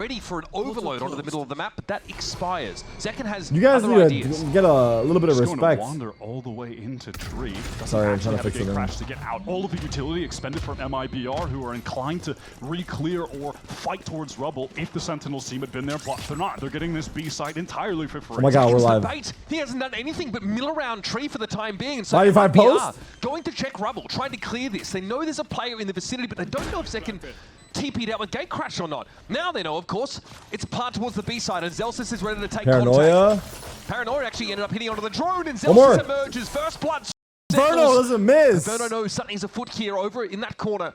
ready for an overload onto the middle of the map, but that expires. Zekken has you guys other need ideas. to get a little bit of Just respect. going to wander all the way into tree. Sorry, I'm trying to fix it. Crash to get out. All of the utility expended from MIBR, who are inclined to re-clear or fight towards rubble if the Sentinels team had been there, but they're not. They're getting this B side entirely for free. Oh my god, we're live. Bait. He hasn't done anything but mill around tree for the time being. And so 95 post? going to check rubble, trying to clear this. They know there's a player in the vicinity, but they don't know if Zekken TP'd out with gate crash or not. Now they know, of course, it's a plant towards the B side, and Zelsis is ready to take Paranoia. contact. Paranoia actually ended up hitting onto the drone, and Zelsis emerges. First blood. Inferno doesn't miss. Inferno knows something's afoot here over in that corner.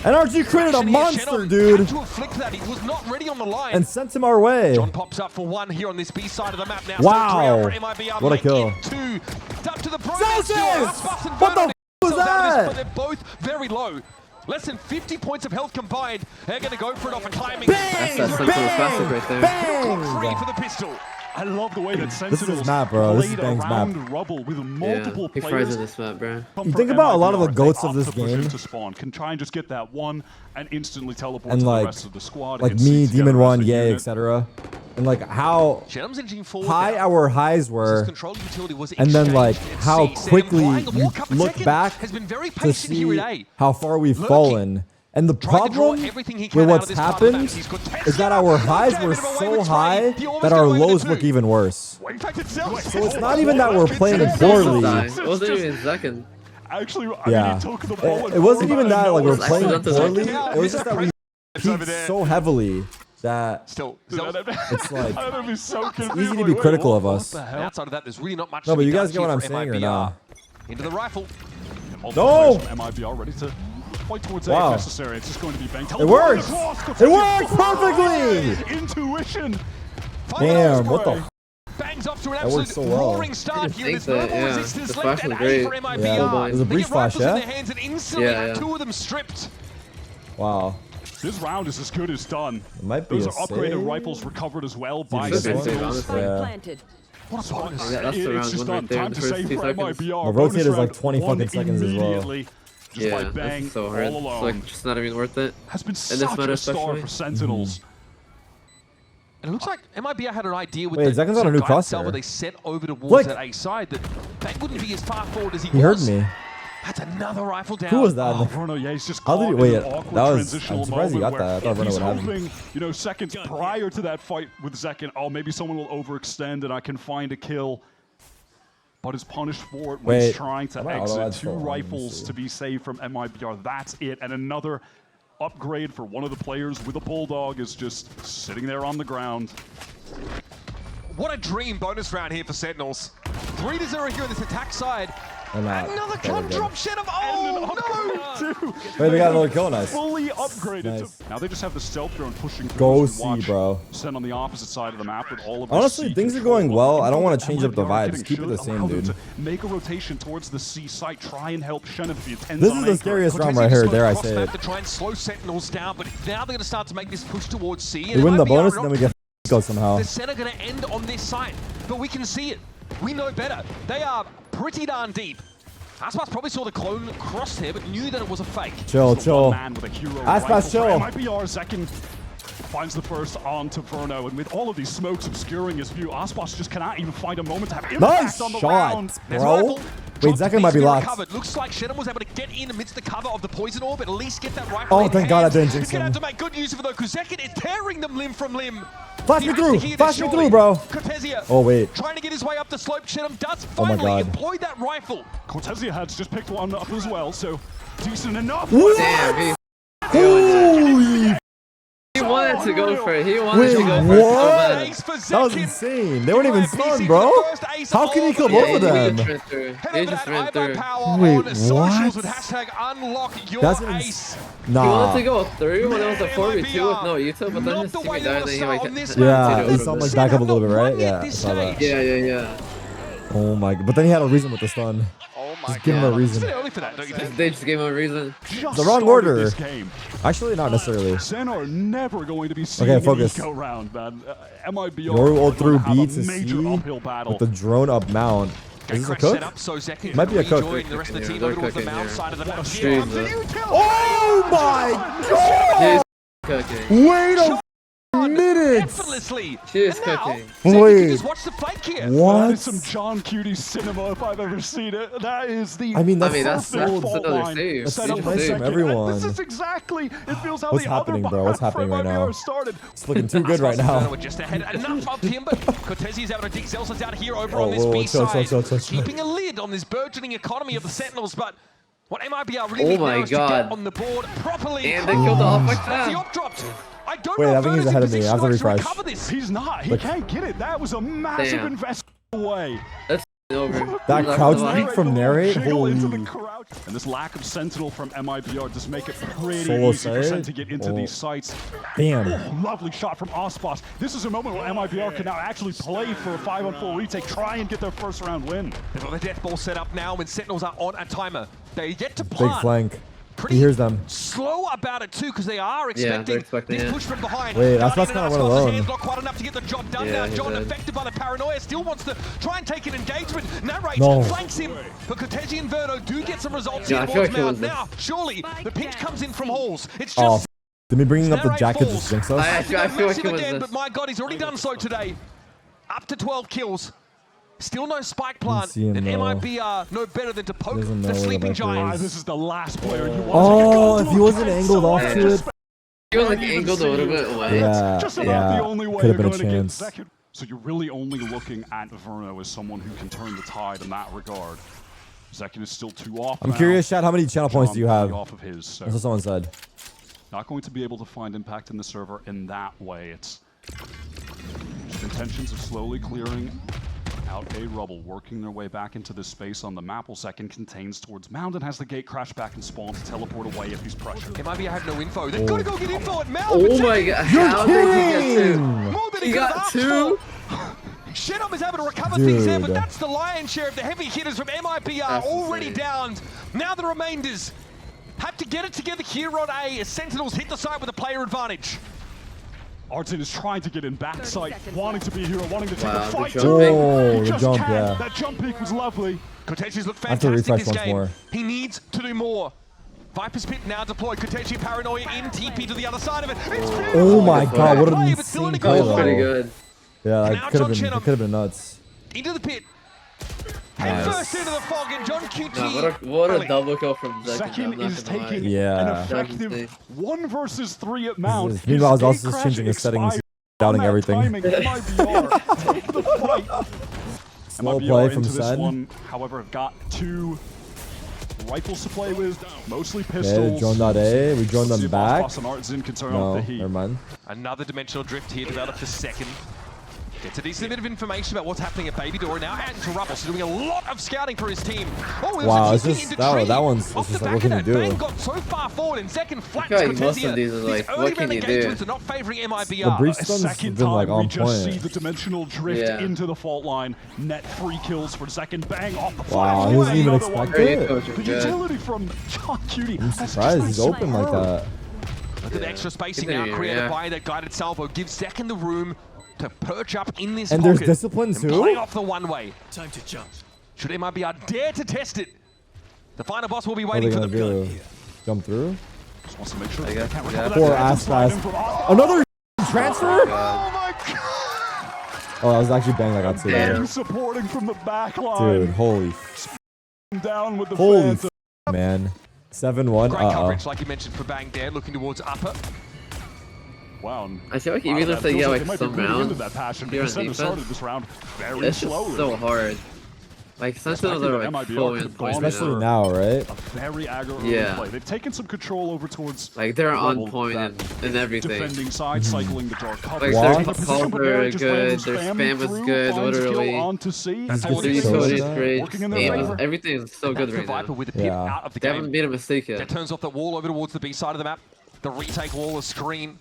NRG created a monster, dude. Had to have flicked that. He was not ready on the line. And sent him our way. John pops up for one here on this B side of the map now. Wow. For MIBR, what a kill. Up to the Zelsis! What the f was that? But they're both very low. Less than 50 points of health combined. They're going to go for it off a climbing. Bang! That's Bang! right there. Bang! Ready for the pistol. I love the way that This Sentinels is map, bro. This is played Bang's around map. rubble with multiple He players. fries in this map, bro. You think about a lot of the goats of this game. To spawn, can try and just get that one and instantly teleport And to like, the rest of the squad. like and me, see together Demon as One, a Yay, unit. etc. And like how high our highs were, and then like how quickly you look back to see how far we've fallen. And the problem with what's happened is that our highs were so high that our lows look even worse. So it's not even that we're playing poorly. It wasn't even second. Actually, I Yeah, mean, he took the ball it wasn't even that like we're It's playing accidental. poorly. It was just that we peaked so heavily that it's like it's easy to be critical of us. Outside of that, there's really not much. No, but you guys get what I'm saying or not? Into the rifle. No! MIBR ready to fight towards A if necessary. It's just going to be bang. It works! It works perfectly! Intuition! Damn, what the Bangs off to an that worked absolute so well. roaring start here. There's that, no yeah. resistance The left, flash and was A for great. MIBR. Yeah, it was a breach flash, in yeah? their hands and instantly Yeah, yeah. two of them stripped. Wow. This round is as good as done. It might be Those a are upgraded save. rifles recovered as well by This one? Sentinels. Yeah. What a bonus. Yeah, that's the round It's just one done. right there in Time the to first save 2 for seconds. MIBR. The rotate Bonus is like round 20 won fucking seconds as well. immediately. Just by Yeah, bang that's so hard. all alone. It's like just not even worth it. Has been this such meta a star especially. for Sentinels. And it looks like MIBR had an idea with Wait, the Zekken's on a new guidance cell crosshair. where they set over towards Like- that A side that Bang wouldn't be as far forward as he He heard was. me. That's another rifle down. Who was that? Oh, Bruno, yeah, he's just How did caught he- in wait, an that awkward was- transitional I'm surprised he moment got that. I thought where Bruno he's would have him. hoping, you know, seconds prior to that fight with Zekken, oh, maybe someone will overextend and I can find a kill. But is punished for it when he's trying to exit. 2 rifles to be saved from MIBR. That's it. And another upgrade for one of the players with a Bulldog is just sitting there on the ground. What a dream bonus round here for Sentinels. 3-0 here on this attack side. Another con drop shed of no! Wait, they got another kill, nice. Fully upgraded. Nice. Now they just have the stealth drone pushing through. Go and see, watch bro. Sen on the opposite side of the map with all of Honestly, the things are control. going well. I don't want to And change up the MIBR vibes. Keep it the same, allow them dude. to make a rotation towards the C site, try and help Shen if he attends This on is the anchor. scariest round right here. Dare I say it? To try and slow Sentinels down, but now they're going to start to make this push towards C. We win the bonus and then we get go somehow. The Sen are going to end on this side, but we can see it. We know better. They are pretty darn deep. Aspas probably saw the clone cross here, but knew that it was a fake. Chill, chill. Aspas, chill. MIBR Zekken finds the first on to Verno, and with all of these smokes obscuring his view, Aspas just cannot even find a moment to have impact Nice on the shot, round. bro. Wait, Zekken might be locked. Looks like Shannon was able to get in amidst the cover of the poison orb, at least get that rifle. Oh, thank God I didn't jinx You're going him. to have to make good use of it though, because Zekken is tearing them limb from limb. Flash me through! Flash me through, bro! Cortesia, oh, wait. trying to get his way up the slope. Shenham does Oh my finally God. employ that rifle. Cortesia has just picked one up as well, so decent enough. Damn, Holy he wanted to go for it. He wanted Wait, to go for what? it Ace for That was Zekken. insane. They weren't even stunned, bro. How can he kill both of them? He just ran through. He just ran through. Wait, on socials what? with hashtag unlock your That's ace. He wanted to Nah. go through when it was a 4v2 with no Yuta, but then his Not the way teammate they died and wanna then he start like on this Yeah, map. he saw him like back up a little bit, right? Yeah, I saw that. Yeah. Oh my God. But then he had a reason with the stun. Just give him a It's reason. a bit early for that, don't you think? They just gave him a reason. Just The wrong started order. this game. Actually, not necessarily. Sen are never going to be seeing Okay, focus. an eco round, man. MIBR Yoru ult through have B a to major C uphill battle. with the drone up mount. Is this a cook? Might be a cook. The rest of the team They're over towards the cooking mount here. side of the map. Jeez, Oh my God! He's cooking. Wait a minutes. Effortlessly. She is And now, cooking. Zeki Wait. can just watch the flank here. What? That is some John Cutie cinema if I've ever seen it. That is the I mean, that's perfect so fault another line save. That's set so up for nice second. from everyone. And this is exactly, it feels how What's the happening, other bro? What's buyout happening from right IBR now? started. It's looking too good right now. We're just ahead. Enough of him, but Cortesi's able to dig Zelsa's out here over Oh, on this whoa, B chill, side. chill, chill, chill. Keeping a lid on this burgeoning economy of the Sentinels, but what MIBR really need Oh my now is to get God. on the board properly. And they killed the off like That's the that. op dropped. I don't Wait, know I if think he's Verda's in ahead of me. I position have to to refresh. recover this. He's not. He can't get it. That was a massive Damn. investment away. That's over. That Left crouch the peek line. from Narrate? Jiggle into the Holy. crouch. And this lack of Sentinel from MIBR does make it pretty Solo easy for Sen side? to get into Oh. these sites. Damn. Oh, lovely shot from Ospas. This is a moment where MIBR can now actually play for a 5-on-4 retake, try and get their first round win. They've got the death ball set up now when Sentinels are on a timer. They get to Big plant. flank. Pretty He hears them. slow about it too, because they are they're expecting, expecting this it. push from behind. Wait, that's Guardian kind of and one Ascos' alone. hands not quite enough to get the job done. Yeah, Now he John, did. affected by the paranoia, still wants to try and take an engagement. Narrate, No. flanks him, but Cortesi and Verdo do get some results Yeah, I here feel towards like it Mount. was this. Now, surely, the pinch comes in from Halls. It's Oh, just did me bringing up the Narrate jacket falls. just jinx I us? feel like massive it was again, this. but my God, he's already done so today. Up to 12 kills. Still no spike plant, see him and though. MIBR no better than to poke Doesn't know the where the sleeping Viper is. giants. This is the last player you want Oh, to if he wasn't angled off Yeah, to it. He was like Can't even angled a see little you. bit away. Yeah, just about yeah. the only way Could have you're been a going to get chance. second. So you're really only looking at Verno as someone who can turn the tide in that regard. Zekin is still 2 off. I'm now. curious, Chad, how many channel points do you have? Off of his, so That's what someone said. not going to be able to find impact in the server in that way. It's just intentions of slowly clearing out a rubble, working their way back into this space on the map. While Second contains towards Mound and has the gate crash back and spawn to teleport away if he's pressured. MIBR have no info. They've got to go get info at Mount. Oh my God. How did he get two? More than He could have got asked two? for. Shenom is able to recover things there, but Dude. that's the lion's share of the heavy hitters from MIBR That's already insane. downed. Now the remainders have to get it together here on A as Sentinels hit the side with a player advantage. Artin is trying to get in backside, wanting to be a hero, wanting to take Wow, a good fight jump. to Oh, him. the He just jump, can't. yeah. That jump peak was lovely. Cortesi's look I have to fantastic refresh this once game. more. He needs to do more. Viper's Pit now deployed. Cortesi Paranoia in TP to the other side of it. It's Oh beautiful. my God, what an Play, but still in insane a play goal. That was pretty though. good. Yeah, Now that could have John been. Chenum. It could have been nuts. Into the pit. Head Nice. first into the fog, and John QT. Nah, what a double kill from Zekin. Second is taking Yeah. an That was effective insane. 1 versus 3 at Mount. This is- meanwhile, I was His also gate just crash changing his settings, expired. doubting On that everything. timing, MIBR take the fight. Slow MIBR play from into this Sen. one, however, have got 2 rifles to play with, mostly Okay, pistols. joined that A. We joined Let's see them if back. Ospas and Artzin can turn No, off the heat. never mind. Another dimensional drift here developed for second. Gets a decent bit of information about what's happening at Baby Door now out into Rubble, so doing a lot of scouting for his team. Oh, there's Wow, a it's TP just- into that- tree. that one's- Off it's the just like, back what of can that, you do? Bang got so far forward, and second flats feel like most Cortesia. of these are like, These what early can round you do? engagements are not favouring The MIBR. breach A stun's second been like time, we on just see point. the dimensional drift Yeah. into the fault line. Net 3 kills for second. Bang off the Wow, flash. he wasn't even Another one. expecting Very it. coach, The good. utility from John Cutie. I'm surprised he's open like that. Look at the extra spacing now Continue, created yeah. by that guided salvo. Gives second the room to perch up in this And pocket. there's discipline and too? play off the one-way. Time to jump. Should MIBR dare to test it, the final boss will be What are they waiting for gonna them. do? Jump through? Just wants to make sure I they guess, can't yeah. recover Poor that ass slide pass. in from Another transfer? Oh my god! Oh, that was actually bang. I got two. Damn. Bang supporting from the back line. Dude, holy, Down with the holy, Phantom. man. 7-1. Great coverage, like you mentioned, for Bang there, looking towards upper. Wow. I feel like Wow, even that if they feels get like like they some might be really into rounds, that passion here because on Sen defense, started this round very it's just slowly. so hard. Like Sentinels Expecting are that like MIBR fully could in have point gone right Especially now. now, right? A very aggro early Yeah. play. They've taken some control over towards Like they're on Rebel, point that in everything. defending side, cycling the dark cover. Like Wow. their Taking the position, but they're cover just good, random their spamming spam was through, good, finds kill literally. onto C. That's Good all it Three is. so Cody's sad. great. Working in their Aim favor. is, everything is so good That's the right Viper now. with the pit Yeah. out of the They game. haven't made a mistake That yet. turns off the wall over towards the B side of the map. The retake wall, a screen.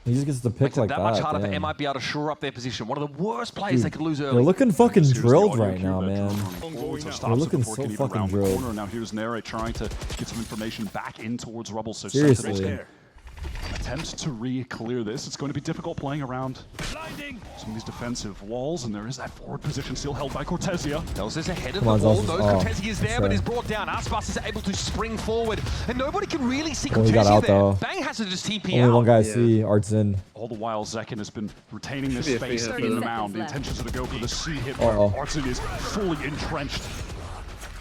He just gets to pick Makes it like that that. much harder for damn. MIBR to shore up their position. One of the worst plays Dude, they could lose They're early. looking fucking Here's the drilled audio right cue now, that man. John forwards, so stops They're it looking before it so can even fucking round the drilled. corner. Now here's Narrate trying to get some information back in towards Rubble. So Seriously. Sentinels attempt to re-clear this. It's going to be difficult playing around some of these defensive walls, and there is that forward position still held by Cortesia. Zelsis ahead of the wall. Cortesia is there, but is brought down. Aspas is able to spring forward, and nobody can really see Cortesia there. Though. Bang has to just TP Only out. one guy see Artsin. All the while, Zekken has been retaining this space in the mound. The intentions are to go for the C hit where Artsin is fully entrenched.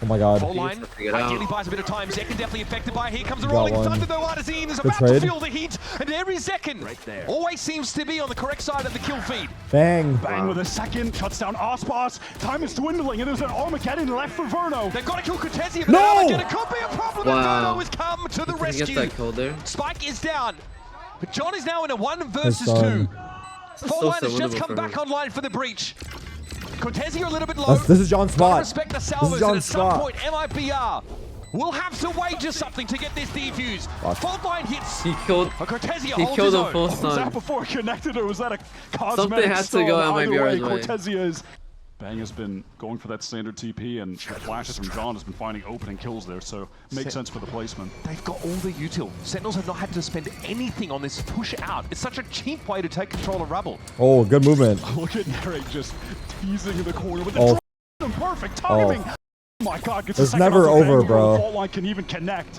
Oh my god. Full line, ideally buys a bit of time. Zekken definitely affected by it. Here comes the rolling thunder though. Artsin is about to feel the heat, and every Zekken always seems to be on the correct side of the kill feed. Bang. Bang with a second, shuts down Aspas. Time is dwindling, and there's an Armageddon left for Verno. They've got to kill Cortesia, but Armageddon could be a problem, and Verno has come to the rescue. Get that kill there. Spike is down, but John is now in a 1 versus 2. Full line has just come back online for the breach. Cortesia a little bit low. This is John's spot. Respect the salvos, and at some point, MIBR will have to wager something to get this defuse. Fault line hits. He killed. Cortesia He killed him full stun. Was that before connected, or was that a cosmetic Something has to go at MIBR's way. Cortesia is. Bang has been going for that standard TP, and flashes from John has been finding opening kills there, so makes sense for the placement. They've got all the util. Sentinels have not had to spend anything on this push out. It's such a cheap way to take control of Rubble. Oh, good movement. Look at Tarik just teasing in the corner with the perfect timing. Oh my god, gets it's never over, bro. The fault line can even connect.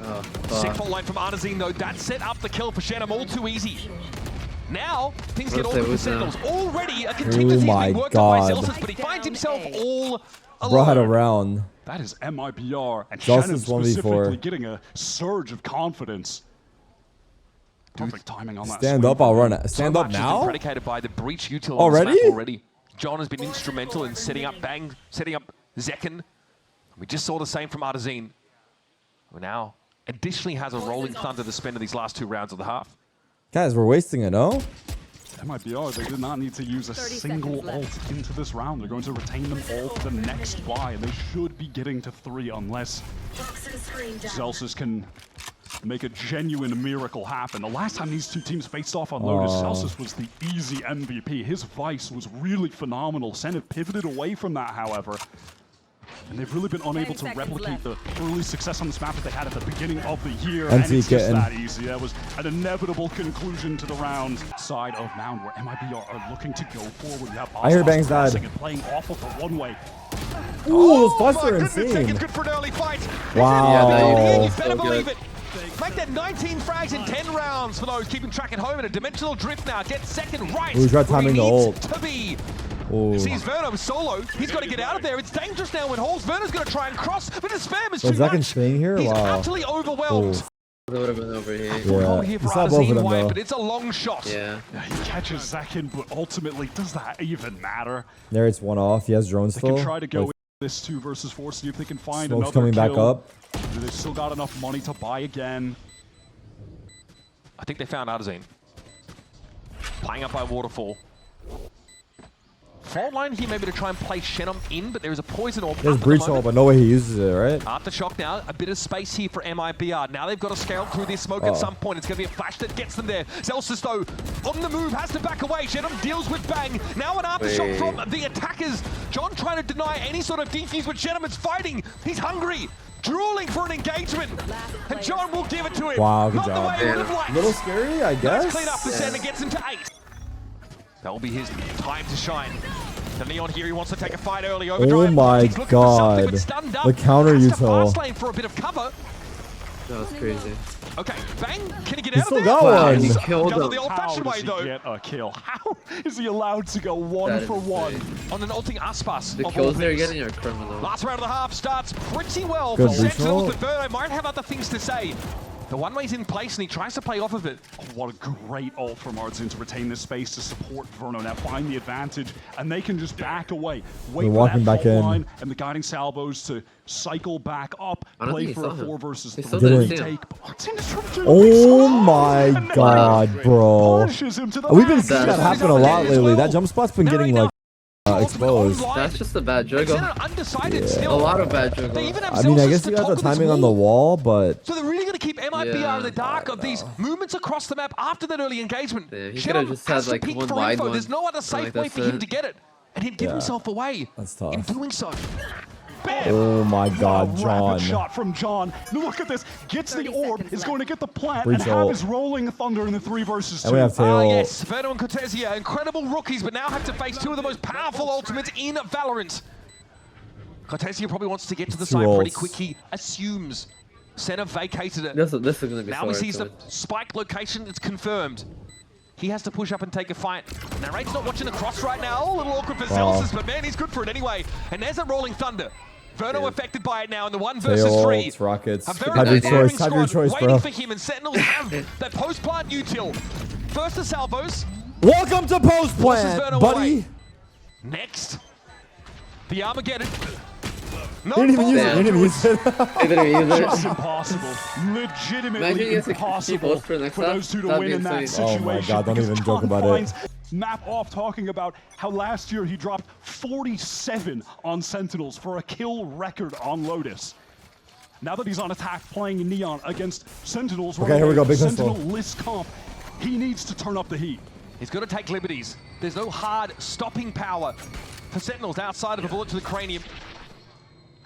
Sick fault line from Artsin though. That set up the kill for Shenum all too easy. Now, things get awkward for Sentinels. Already, a contingency is being worked on by Zelsis, but he finds himself all alone. Brought around. That is MIBR, and Shenum specifically 1v4. getting a surge of confidence. Perfect timing on that. Stand up, I'll run it. Stand up now? Predicated by the breach util already? John has been instrumental in setting up Bang, setting up Zekken. We just saw the same from Artsin. Who now additionally has a rolling thunder to spend in these last 2 rounds of the half. Guys, we're wasting it, no? MIBR, they did not need to use a single ult into this round. They're going to retain them all for the next buy, and they should be getting to 3 unless Zelsis can make a genuine miracle happen. The last time these two teams faced off on Lotus, Zelsis was the easy MVP. His Vice was really phenomenal. Sen had pivoted away from that, however. And they've really been unable to replicate the early success on this map that they had at the beginning of the year. And it's just that easy. That was an inevitable conclusion to the round. Side of Mound, where MIBR are looking to go forward. We have I hear Bang's died. And playing off of the one-way. Ooh, those busts are insane. Good for an early fight. Wow. You better believe it. Make that 19 frags in 10 rounds for those keeping track at home. In a dimensional drift now. Get second right. Ooh, tried timing the ult. To be. Ooh. Sees Verno solo. He's got to get out of there. It's dangerous now when Halls. Verno's going to try and cross, but the spam is too much. Here? He's utterly overwhelmed. It would have been over here. Yeah, here for both of them, White, though. but it's a long shot. Yeah. He catches Zekken, but ultimately, does that even matter? There, it's one off. He has drones still. They can try to go this 2 versus 4, see if they can find Smoke's another coming kill. back up. They've still got enough money to buy again. I think they found Artsin. Playing up by Waterfall. Fault line here maybe to try and play Shenum in, but there is a poison orb. There's breach orb, but no way he uses it, right? Aftershock now, a bit of space here for MIBR. Now they've got to scale through this smoke at some point. It's going to be a flash that gets them there. Zelsis though, on the move, has to back away. Shenum deals with Bang. Now an aftershock from the attackers. John trying to deny any sort of defuse, but Shenum is fighting. He's hungry. Drooling for an engagement, and John will give it to him. Wow, good Not job. the way he would have liked. A little scary, I guess. Nice clean up the center, gets him to 8. That will be his time to shine. The Neon here, he wants to take a fight early. Overdrive. Oh my god. The counter util. Fast lane for a bit of cover. That was crazy. Okay, Bang, can he get out of still there? got one. He killed him. The old-fashioned way, though. Get a kill? How is he allowed to go 1 for 1 on an ulting Aspas? The kills they're getting are criminal. Last round of the half starts pretty well Good for Sentinels, but Verno might have other things to say. The one-way's in place, and he tries to play off of it. Oh, what a great ult from Artsin to retain this space to support Verno. Now find the advantage, and they can just back away. Wait for that back in. line and the guiding salvos to cycle back up, play for a 4 versus 3 take. Oh my god, bro. We've been seeing that happen a lot lately. That jump spot's been getting like exposed. That's just a bad juggle. A lot of bad juggle. I mean, I guess you got the timing on the wall, but... So they're really going to keep MIBR in the dark of these movements across the map after that early engagement. Yeah, he could have just had like one wide one. There's no other safe way for him to get it. And he'd give himself away That's tough. in doing so. Oh my God, John. Rapid shot from John. Look at this. Gets the orb. Is going to get the plant Breach and have ult. his rolling thunder in the 3 versus 2. And we have tail. Yes, Verno and Cortesia, incredible rookies, but now have to face 2 of the most powerful ultimates in Valorant. Cortesia probably wants to get to the side pretty quick. He assumes Sen have vacated it. This is going to be now he sees the spike location. It's confirmed. He has to push up and take a fight. Narrate's not watching the cross right now. A little awkward for Zelsus, but man, he's good for it anyway. And there's a rolling thunder. Verno affected by it now in the 1 versus 3. Rockets. A very Have your good choice. Have your squad choice, waiting bro. for him, and Sentinels have that post-plant util. First the salvos. Welcome to post Verno plant, buddy. away. Next, the Armageddon. No, You didn't even use it. You didn't even use it. They didn't use it. Just impossible. Legitimately Imagine impossible for those 2 to win in that situation. Oh my God, don't because even joke John about it. finds Map off talking about how last year he dropped 47 on Sentinels for a kill record on Lotus. Now that he's on attack playing Neon against Sentinels, Okay, here we go, big pistol. Sentinel list comp, he needs to turn up the heat. He's got to take liberties. There's no hard stopping power for Sentinels outside of a bullet to the cranium.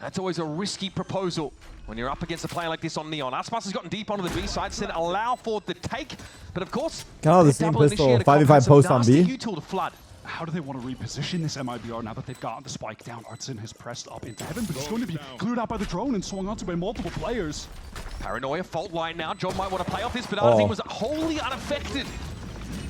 That's always a risky proposal when you're up against a player like this on Neon. Aspas has gotten deep onto the B side, said allow for the take, but of course, Kind of the same pistol, 5v5 post on B. Util to flood. How do they want to reposition this MIBR now that they've gotten the spike down? Artson has pressed up into heaven, but he's going to be glued out by the drone and swung onto by multiple players. Paranoia fault line now. John might want to play off this, but Arzine was wholly unaffected.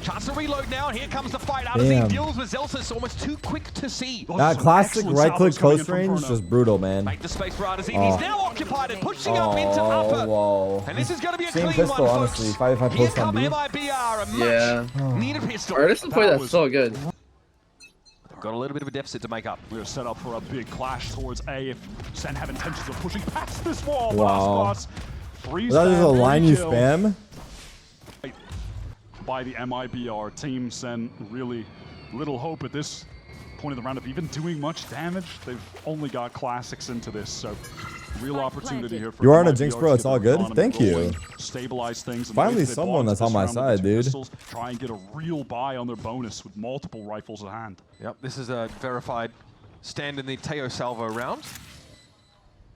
Chance to reload now, and here comes the fight. Arzine deals with Zelsus, almost too quick to see. That classic right-click close range, just brutal, man. Make the space for Arzine. He's now occupied and pushing up into upper. Whoa. And this is going to be a Same clean pistol, one, honestly. folks. 5v5 Here post on come B. MIBR, a much needed pistol. Artisan play that's so good. Got a little bit of a deficit to make up. We're set up for a big clash towards A if Sen have intentions of pushing past this wall. Wow. Was that just a line you spam? By the MIBR team, Sen really little hope at this point of the round of even doing much damage. They've only got classics into this, so real opportunity here for You are on a MIBR Jinx, to bro. get It's all the good. economy Thank you. rolling, stabilize things. And Finally, if they someone block that's on this my round with side, the dude. pistols, try and get a real buy on their bonus with multiple rifles at hand. Yep, this is a verified stand in the Teo Salvo round.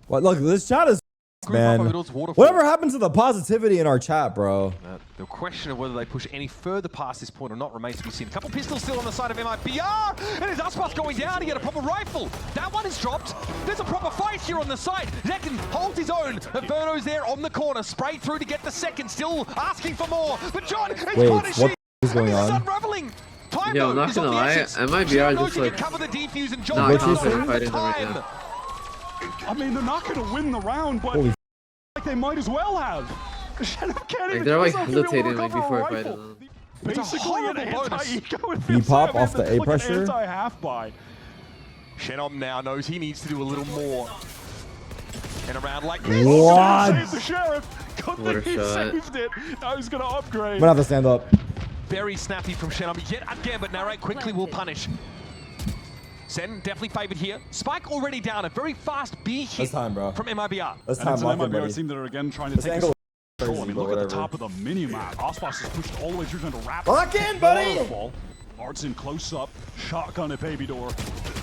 What? Look, this chat is man. Whatever happened to the positivity in our chat, bro? The question of whether they push any further past this point or not remains to be seen. A couple pistols still on the side of MIBR, and his Aspas going down to get a proper rifle. That one is dropped. There's a proper fight here on the side. Zekin holds his own. Verno's there on the corner, sprayed through to get the second, still asking for more. But John is punishing. What is going on? Unraveling. Time Yo, not gonna lie, MIBR just like cover the defuse and John not doesn't confident have the fighting them right time. now. I mean, they're not going to win the round, but Holy like they might as well have. Like they're like hesitating like before fighting them. Basically an anti-eco. B-pop off the A pressure. Anti-half buy. Shenom now knows he needs to do a little more. In a round like this. What? Saved the sheriff. Good What thing a he shot. saved it. Now he's going to upgrade. I'm gonna have to stand up. Very snappy from Shenom yet again, but Narrate quickly will punish. Sen definitely favored here. Spike already down. A very fast B hit time, bro. from MIBR. Let's And time it's an lock in, MIBR buddy. team that are again trying to This take angle a is control. I mean, crazy, look but at the whatever. top of the mini-map. Ospas is pushed all the way through to wrap. Lock in, buddy! Waterfall. Art's in close up. Shotgun at Baby Door.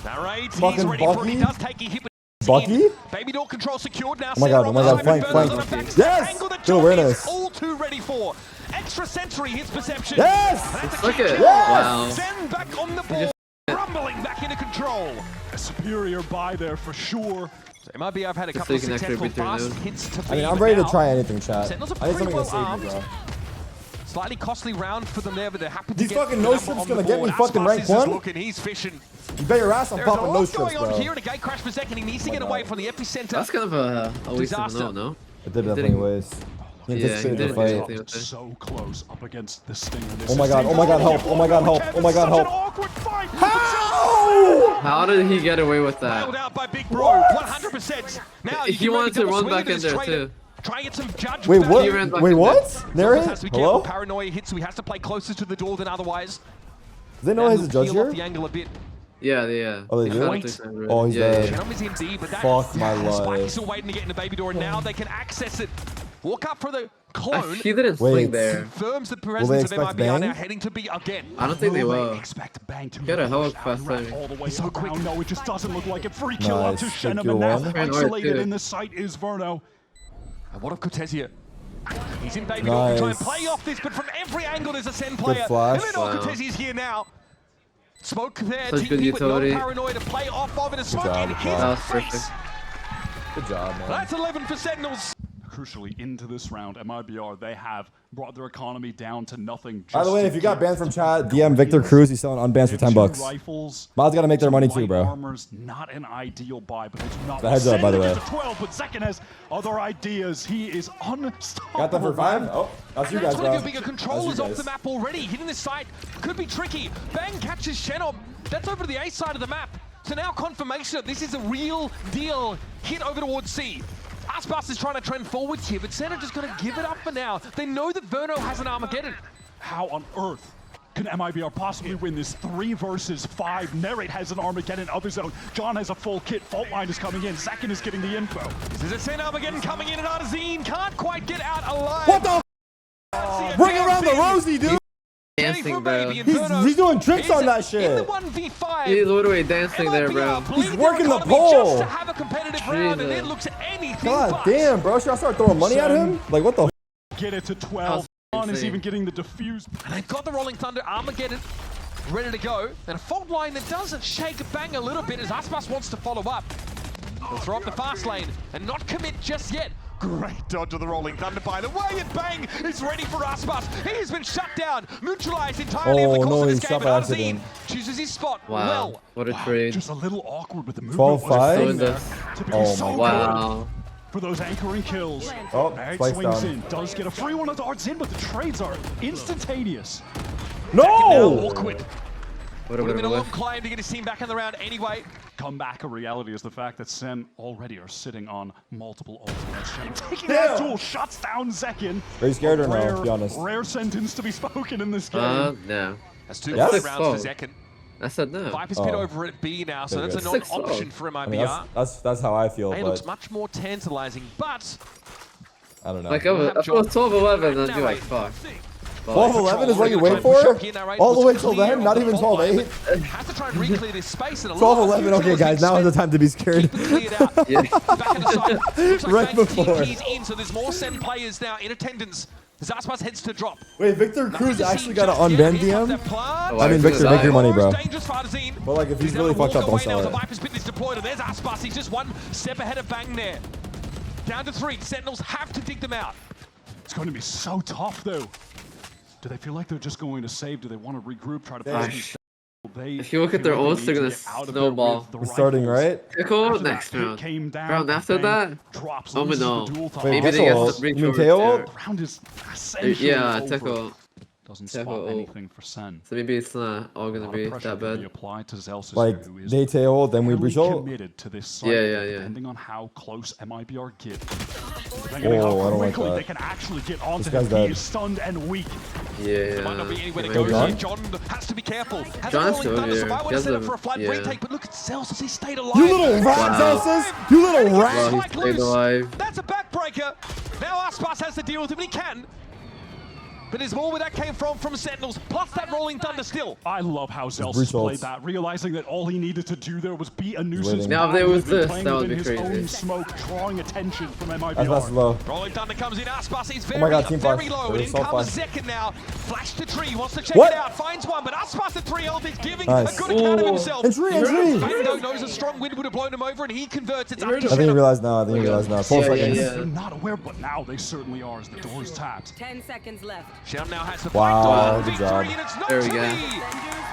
Narrate, he's Fucking ready for it. He Bucky? does take a hit. Bucky? Baby Door control secured now. Oh my god, flank, flank. Yes! Good awareness. All too ready for. Extra sensory his perception. Yes! Look at it. Yes! Wow. Sen back on the ball. Rumbling back into control. A superior buy there for sure. So MIB, I've had a Just couple of so you can actually successful beat their fast node. hits to I mean, B, I'm but ready to now try anything, chat. Sentinels are I need pretty something to well save me, armed. bro. Slightly costly round for them there, but they're happy to These get fucking the no number strips on gonna the get me board. fucking Aspas rank is just one? looking, he's fishing. You bet your ass I'm There's a popping no lot strips, going on bro. here, and a gate crash per second. He needs to get away from the epicenter. That's kind of a waste of Disaster. a note, no? It did definitely waste. He Yeah, anticipated he the did. fight. Yeah. So close up against the Stinger. Oh my god, oh my god, help, oh my god, help, oh my god, help. How? How did he get away with Bailed that? out by Big Bro, 100%. Now He wanted to run back in there too. Try and get some judge. Wait, back what? in. He ran back Wait, in what? Has Narrate? to be careful. Hello? Paranoia hits, so he has to play closer to the door than otherwise. Does they know Now he's a he'll judge peel here? off the angle a bit. Yeah. Oh, they He do? found this time, Oh, he's yeah, dead. yeah. Shenom is in D, but that Fuck my Spike life. is still waiting to get in the Baby Door, and now they can access it. Walk up for the Clone He didn't swing there. confirms the presence of MIBR now heading to B again. I don't think they will. Expect Bang to Get a hell of fast time. all the way so quick. No, it just doesn't look like it. Free kill up to Shenum, and now isolated in the site is Verno. And what of Cortesia? He's in baby doll, trying to play off this, but from every angle there's a SEN player. flash. Cortesia's here now. Smoke there, Such good TP with no utility. paranoia to play off of it. A smoke in his face. Good job, man. That's 11 for Sentinels. Crucially, into this round, MIBR, they have brought their economy down to nothing. By the way, if you got banned from chat, DM Victor Cruz. He's selling unbanned for $10. Rifles, Mods gotta make their money too, bro. Armor's not an ideal buy, but they do not. The heads up, by the way. 12, but Zekin has other ideas. He is unstoppable. Got them for 5? Oh, that's you guys, That's one of bro. your bigger controllers off the map already. Hitting this site could be tricky. Bang catches Shenum. That's over to the A side of the map. So now confirmation that this is a real deal hit over towards C. Aspas is trying to trend forwards here, but Sen are just going to give it up for now. They know that Verno has an Armageddon. How on earth can MIBR possibly win this 3 versus 5? Nerate has an Armageddon of his own. John has a full kit. Faultline is coming in. Zekin is getting the info. There's a SEN Armageddon coming in, and Arzine can't quite get out alive. What the Bring around the Rosie, dude! Dancing, bro. He's doing tricks on that shit. In the 1v5. He's literally dancing there, bro. He's working the pole. Just to have a competitive round, and it looks anything God damn, bro. Should I start throwing money at him? Like, what the f? Get it to 12. John is even getting the defuse. And they've got the Rolling Thunder Armageddon ready to go. And a fault line that doesn't shake Bang a little bit as Aspas wants to follow up. He'll throw up the fast lane and not commit just yet. Great dodge of the Rolling Thunder, by the way, and Bang is ready for Aspas. He has been shut down, neutralized entirely over the course of this game, but Arzine chooses his spot well. What a trade. Just a little awkward with the movement. 12-5? Oh, wow. For those anchoring kills. Oh, Tarik swings in, does get a free one of the darts in, but the trades are instantaneous. No! Awkward. Would have been a long climb to get his team back in the round anyway. Comeback of reality is the fact that Sen already are sitting on multiple ultimates. Taking that duel, shuts down Zekin. Are you scared or no, to be honest? Rare sentence to be spoken in this game. No. That's 2 rounds for Zekin. I said no. Viper's pit over at B now, so that's a non-option for MIBR. I mean, that's how I feel, It but looks much more tantalizing, but I don't know. Like, if it was 12-11, I'd be like, fuck. 12-11 is what you wait for? All the way till then? Not even 12-8? Has to try and reclear this space. 12-11, okay guys, now is the time to be scared. Right before. He's in, so there's more SEN players now in attendance. Aspas heads to drop. Wait, Victor Cruz actually got an unbanned DM? I mean, Victor, make your money, bro. But like, if he's really fucked up, don't sell it. Viper's pit is deployed, and there's Aspas. He's just one step ahead of Bang there. Down to 3. Sentinels have to dig them out. It's going to be so tough, though. Do they feel like they're just going to save? Do they want to regroup, try to push? If you look at their ults, they're gonna snowball. We're starting, right? Tickle next round. Round after that? Oh, no. Maybe they get some reach over there. Round is yeah, Tickle. Doesn't spot anything for Sen. So maybe it's not all gonna be that bad. Like, they tail, then we breach ult? Yeah. Depending on how close MIBR get. Oh, I don't like that. They can actually get onto This guy's him. He dead. is stunned and weak. Yeah. Might not be anywhere to Go, go. John? John has to be careful. Has John's a still Rolling Thunder, here. so I would He has set up a- for a flat yeah. retake, but look at Celsius, he stayed alive. You little rat, Celsius! You little rat! Wow, he stayed alive. That's a backbreaker. Now Aspas has to deal with him, and he can. But there's more where that came from Sentinels, plus that Rolling Thunder still. I love how Celsius played that, realizing that all he needed to do there was be a nuisance. Now if there was this, playing that would be within his crazy. own smoke, drawing attention from That's MIBR. low. Rolling Thunder comes in, Aspas is very, my God, team very flash. low, There and is in so comes flash. Zekin now. Flash to tree, wants to check What? it out, finds one, but Aspas at 3 health is giving Nice. a good account of himself. Entry! Bingo knows a strong wind would have blown him over, and he converts. It's up to I think you realize now, 12 seconds. They're not aware, but now they certainly are as the door is tapped. 10 seconds left. Shem now has the Wow, victory, good job. and it's not There we to go. be.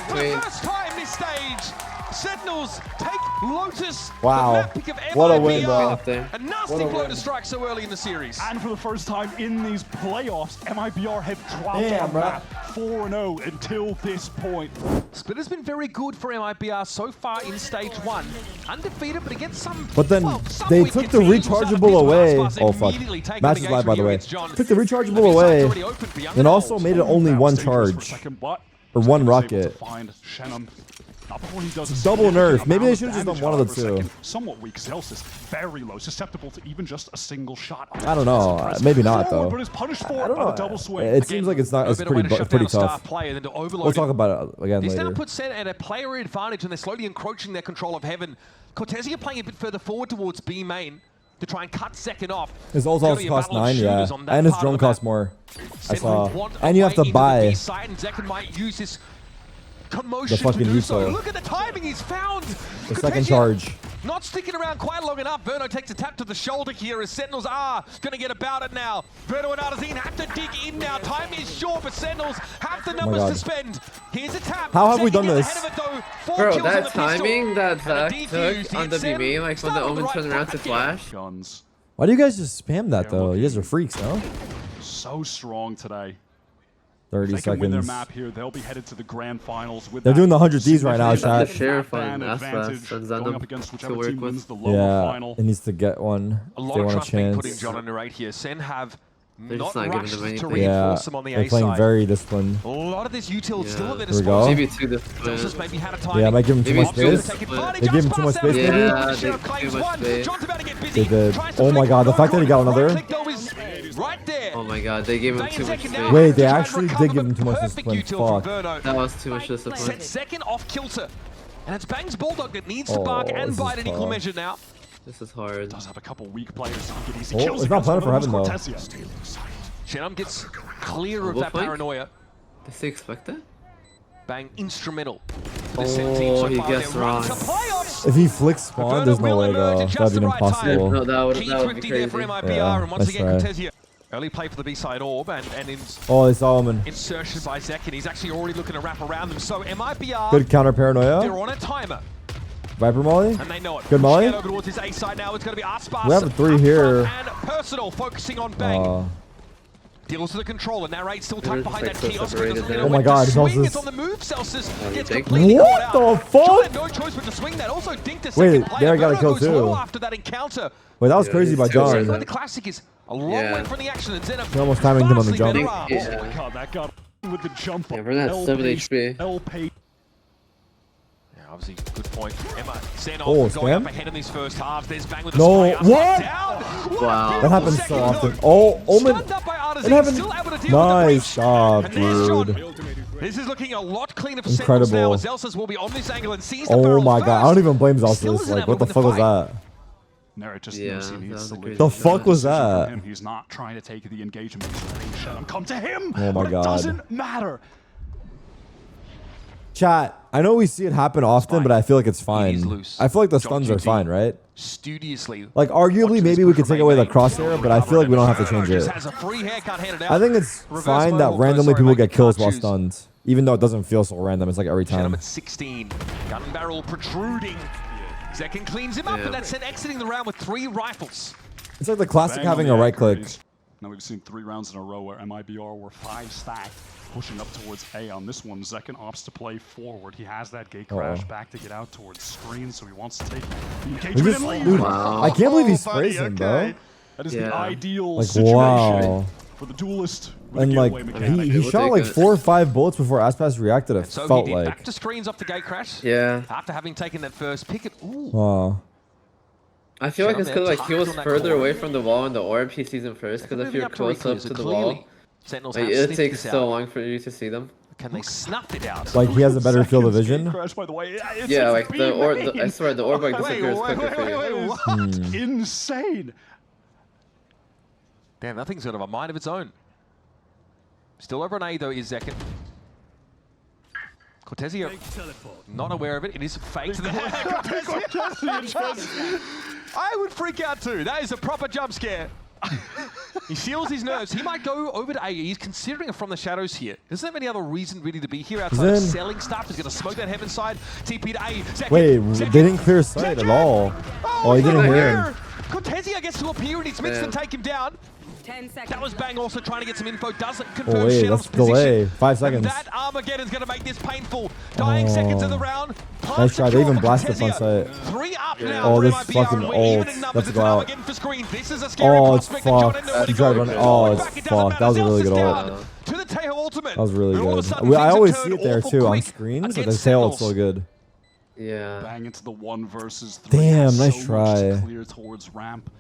For the first time this stage, Sentinels take Lotus. Wow. The map pick of What a win, MIBR. bro. Up there. A nasty blow to strike so early in the series. And for the first time in these playoffs, MIBR have dropped Damn, on bro. map 4-0 until this point. Split has been very good for MIBR so far in stage 1. Undefeated, but against some. But then some they weak took the teams. rechargeable away. Aspas Oh fuck. immediately take Match is the live, by the way. against John. Took the rechargeable The away already opened, Bianca and also holds. made it only one Dangerous for a charge. second, but Or one was able to rocket. find Shenum. Not before he does double nerf. Maybe they should have just done one of the two. Somewhat weak. Zelsis very low, susceptible to even just a single shot. I don't know. Maybe not though. But is punished for a double swing. It seems like it's not. It's pretty tough. We'll talk about it again later. This later. now puts Sen at a player advantage, and they're slowly encroaching their control of Heaven. Cortezia playing a bit further forward towards B main to try and cut second off. His ult also cost 9, yeah, and his drone costs more. I saw. And you have to buy Zekken might use his commotion the fucking to do so. Uso. Look at the timing he's found. The second charge. Not sticking around quite long enough. Verno takes a tap to the shoulder here as Sentinels are going to get about it now. Verno and Artazine have to dig in now. Time is short, but Sentinels have the numbers to spend. Here's a tap. How have we done this? Bro, that timing that Zach took on the B main, like when the Omen turned around to flash. Why do you guys just spam that though? You guys are freaks, no? So strong today. 30 they seconds. Win their map here, they'll be headed to the grand finals with They're doing the 100 Ds right now, chat. Yeah, it needs to get one. A lot of trust being put in John and Narrate here. Sen have not rushed to reinforce them on the A side. They're playing very disciplined. A lot of this util still at their disposal. Maybe too disciplined. Maybe had a timing. Yeah, might give him too much space. They give him too much space, maybe? Yeah, they give too much space. They did. Oh my god, the fact that he got another. Oh my god, they gave him too much space. Wait, they actually did give him too much discipline. Fuck. That was too much discipline. Set second off kilter. And it's Bang's Bulldog that needs to bark and bite in equal measure now. This is hard. Does have a couple weak players. Oh, it's not planning for Heaven though. Shenum gets clear of that paranoia. Did they expect that? Bang instrumental. Oh, he gets wrong. If he flicks spawn, there's no way though. That'd be impossible. No, that would be crazy. For MIBR, and once again, Cortezia. Early play for the B-side orb, and oh, they saw him. Insertion by Zekken. He's actually already looking to wrap around them. So MIBR. Good counter paranoia. They're on a timer. Viper Molly. And they know it. Good Molly. Over towards his A side now. It's going to be Arspas. We have a 3 here. And personal, focusing on Bang. Deals to the controller. Narrate still tucked behind that kiosk. Oh my god, swing is on the move. Celsius gets completely what the fuck? No choice but to swing that. Also, Dink to wait, second there I got a kill too. After that encounter. Wait, that was crazy by John. The classic is a long way from the action. And Zen almost timing him on the jump. Oh my god, that got with the jump. Yeah, we're not 7 HP. Obviously, good point. Emma, Sen going up ahead in these first halves. There's Bang with a what? Wow. That happens so often. Oh, Omen. It happened. Nice job, dude. This is looking a lot cleaner for Incredible. Sentinels now. Zelsis will be on this angle and sees the oh my god, I don't even blame Zelsis. Like, what the fuck was that? The fuck was that? He's not trying to take the engagement. Come to him. Oh my god. It doesn't matter. Chat, I know we see it happen often, but I feel like it's fine. I feel like the stuns are fine, right? Studiously. Like, arguably, maybe we could take away the crosshair, but I feel like we don't have to change it. I think it's fine that randomly people get kills while stunned, even though it doesn't feel so random. It's like every time. At 16, gun barrel protruding. Zekken cleans him up, and that's it, exiting the round with 3 rifles. It's like the classic having a right click. Now we've seen 3 rounds in a row where MIBR were 5 stacked, pushing up towards A. On this one, Zekken opts to play forward. He has that gate crash back to get out towards screen, so he wants to take the engagement and lead. Dude, I can't believe he sprays him, bro. That is the ideal like, situation for the duelist. And like, he shot like 4 or 5 bullets before Aspas reacted, it so felt he did like. Back to screens off the gate crash. Yeah. After having taken that first picket. I feel like it's because like he was further away from the wall in the orb. He sees him first because if you're close up to the wall, like, it takes so long for you to see them. Can they snuff it out? Like he has a better field of vision. Yeah, like the orb. I swear the orb like disappears quicker for you. Insane. Damn, that thing's got a mind of its own. Still over an A though is Zekken. Cortezia, not aware of it. It is faked. I would freak out too. That is a proper jump scare. He seals his nerves. He might go over to A. He's considering it from the shadows here. Doesn't have any other reason really to be here outside of selling stuff. He's going to smoke that heaven side. TP to A. Zekken, wait, they didn't clear sight at all. Oh, he didn't hear him. Cortezia gets to appear and he's mixed and take him down. 10 seconds. That was Bang also trying to get some info. Doesn't confirm oh, wait, let's delay. 5 seconds. And that Armageddon's going to make this painful. Dying seconds of the round. Nice try. They even blasted on site. 3 up now. Oh, this fucking ult. Let's go out. Oh, it's fucked. He tried to run. Oh, it's fucked. That was a really good ult. To the Tejo ultimate. That was really good. I always see it there too on screens. But the tail is so good. Yeah. Bang into the 1 versus 3. Damn, nice so much to try. clear towards ramp.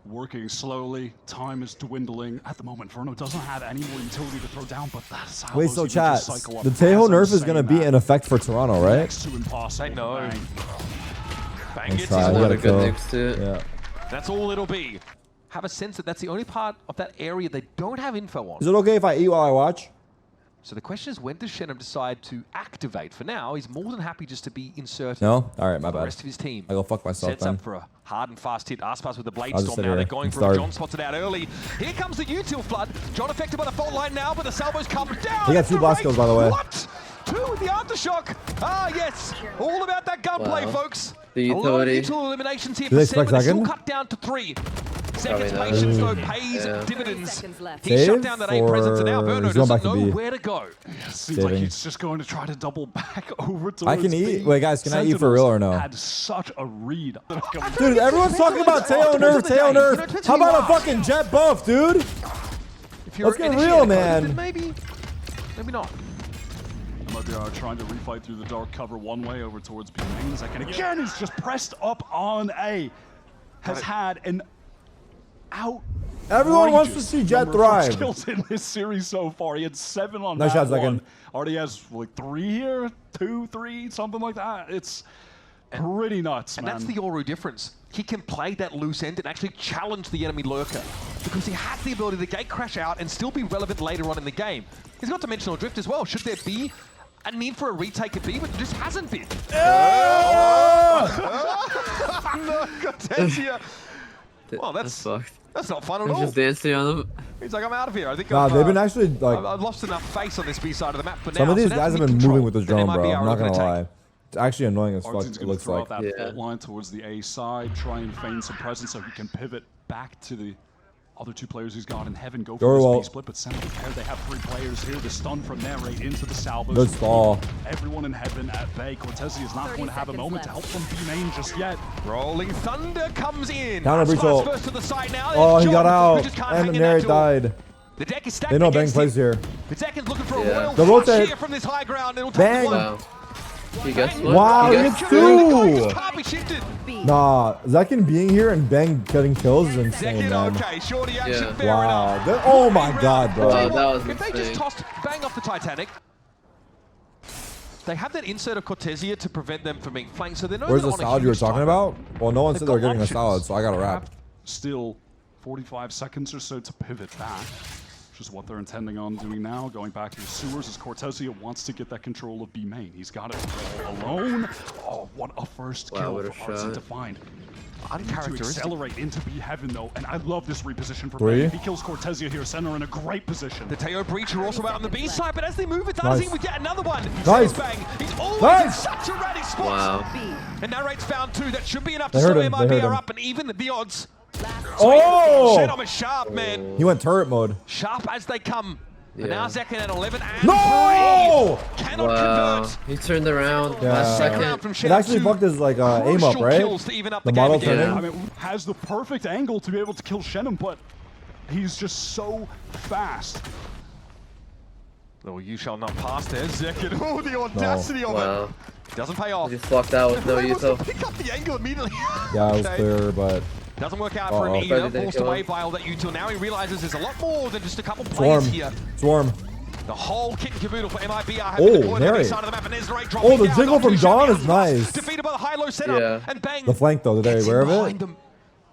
Working slowly. Time is dwindling. At the moment, Verno doesn't have any more utility to throw down, but that's how. Wait, so chat, the Tejo nerf is going to be in effect for Toronto, right? Next to impossible. No. Bang Nice gets try. his You one. gotta Good kill. next to it. Yeah. That's all it'll be. Have a sense that that's the only part of that area they don't have info on. Is it okay if I eat while I watch? So the question is, when does Shenum decide to activate? For now, he's more than happy just to be inserted. No? All right, my The bad. rest of his team I go fuck myself sets then. up for a hard and fast hit. Aspas with the blade I'll just storm sit now. here They're going and for start. it. John spots it out early. Here comes the util flood. John affected by the fault line now, but the salvos come down. He got 2 blast kills, by the way. What? 2 with the aftershock. Ah, yes. All about that gunplay, Wow. folks. The A lot of utility. util eliminations here Do they for Sen, expect but they're still second? cut down to 3. Second's Probably not. patience, though, pays Yeah. dividends. He Save shut down that A presence, and now or Verno he's going doesn't back to know B? where to go. Seems like Saving. he's just going to try to double back over towards I can eat. B. Wait, guys, can I eat for real or no? Had such a read. Dude, everyone's talking about Tejo nerf, Tejo nerf. How about a fucking jet buff, dude? If you're Let's get initiated real, code, man. then maybe not. MIBR trying to refight through the dark cover one way over towards B main. Second again is just pressed up on A. Has had an out. Everyone wants to see Jet thrive. Kills in this series so far. He had 7 on Nice that shot, Second. one. Already has like 3 here, 2, 3, something like that. It's pretty nuts, And man. that's the Yoru difference. He can play that loose end and actually challenge the enemy lurker because he has the ability to gate crash out and still be relevant later on in the game. He's got dimensional drift as well. Should there be a need for a retake at B, but there just hasn't been. No, Cortesia. Well, that's fucked. That's not fun at I'm all. just dancing on them. He's like, I'm out of here. I think Nah, I've, they've been actually like. I've lost enough face on this B side of the map for now. Some of these so guys that's have been mid-control moving with the that drone, bro. MIBR I'm are not gonna gonna lie. take. It's actually annoying as fuck. Arjun's It going to looks throw like. out that Yeah. fault line towards the A side, try and feign some presence so he can pivot back to the other 2 players he's got in heaven. Go for Very this well. B split, but send prepared. They have 3 players here. The stun from there right into the salvos. Good stall. Everyone in heaven at bay. Cortesi is not going to have a moment to help from B main just yet. Rolling Thunder comes in. Counter breach Aspas ult. first to the side now. Oh, There's he got John, who out. just can't And hang in that Nary duel. died. The deck is stacked They know Bang against plays him. here. The second's looking for a Yeah. royal The flush rotate. here from this high ground. It'll take Bang. the one. Wow. He gets one. Wow, He he gets gets Two. two. Can't be shifted. Nah, Zekin being here and Bang getting kills is insane, Second, man. okay, shorty action, Yeah. fair Wow. enough. That- oh my god, bro. Wow, that was If they just insane. tossed Bang off the Titanic, they have that insert of Cortesia to prevent them from being flanked, so they're not Where's the on a salad you were huge talking time. about? Well, no one They've said they were got getting a options. salad, so I got to wrap. Still 45 seconds or so to pivot back, which is what they're intending on doing now. Going back to the sewers as Cortesia wants to get that control of B main. He's got it all alone. Oh, what a first Wow, kill what a for Arsen shot. to find. To Uncharacteristic. accelerate into B heaven though, and I love this reposition for 3. Bang. If he kills Cortesia here, Sentinel in a great position. The Teo Breach are also out on the B side, but as they move, it's Nice. Azing with yet another one. Nice. Bang. He's always in Nice. such a ratty spot. Wow. And narrate's found 2. That should be enough They to heard slow him, they heard MIBR him. up and even the odds. Oh! Shenum is sharp, man. He went turret mode. Sharp as they come. And now Yeah. Zekin at 11 and No! 3. Cannot Wow. convert. He turned around Yeah. last Second second. round from It Shenum, actually 2 fucked his like aim up, crucial right? kills to even up The the game model again. turning. I mean, has the perfect angle to be able to kill Shenum, but he's just so fast. Oh, you shall not pass there, Zekin. Oh, the audacity of Wow. it. Doesn't pay off. He just walked out with no Ray wants to util. pick up the angle immediately. Yeah, it was Okay. clear, but Doesn't work out for him Uh-oh. either. Freddy didn't Forced kill away him. by all that util. Now he realizes there's a lot more than just a couple players Swarm. here. Swarm. The whole kit and caboodle for MIBR have been Oh, deployed on the Nary. side of the map, and there's the right dropping Oh, the down. jiggle from Optimus Dawn shooting is out. nice. Defeated by the high-low setup, Yeah. and Bang. The flank though, they're gets aware in of behind it? them.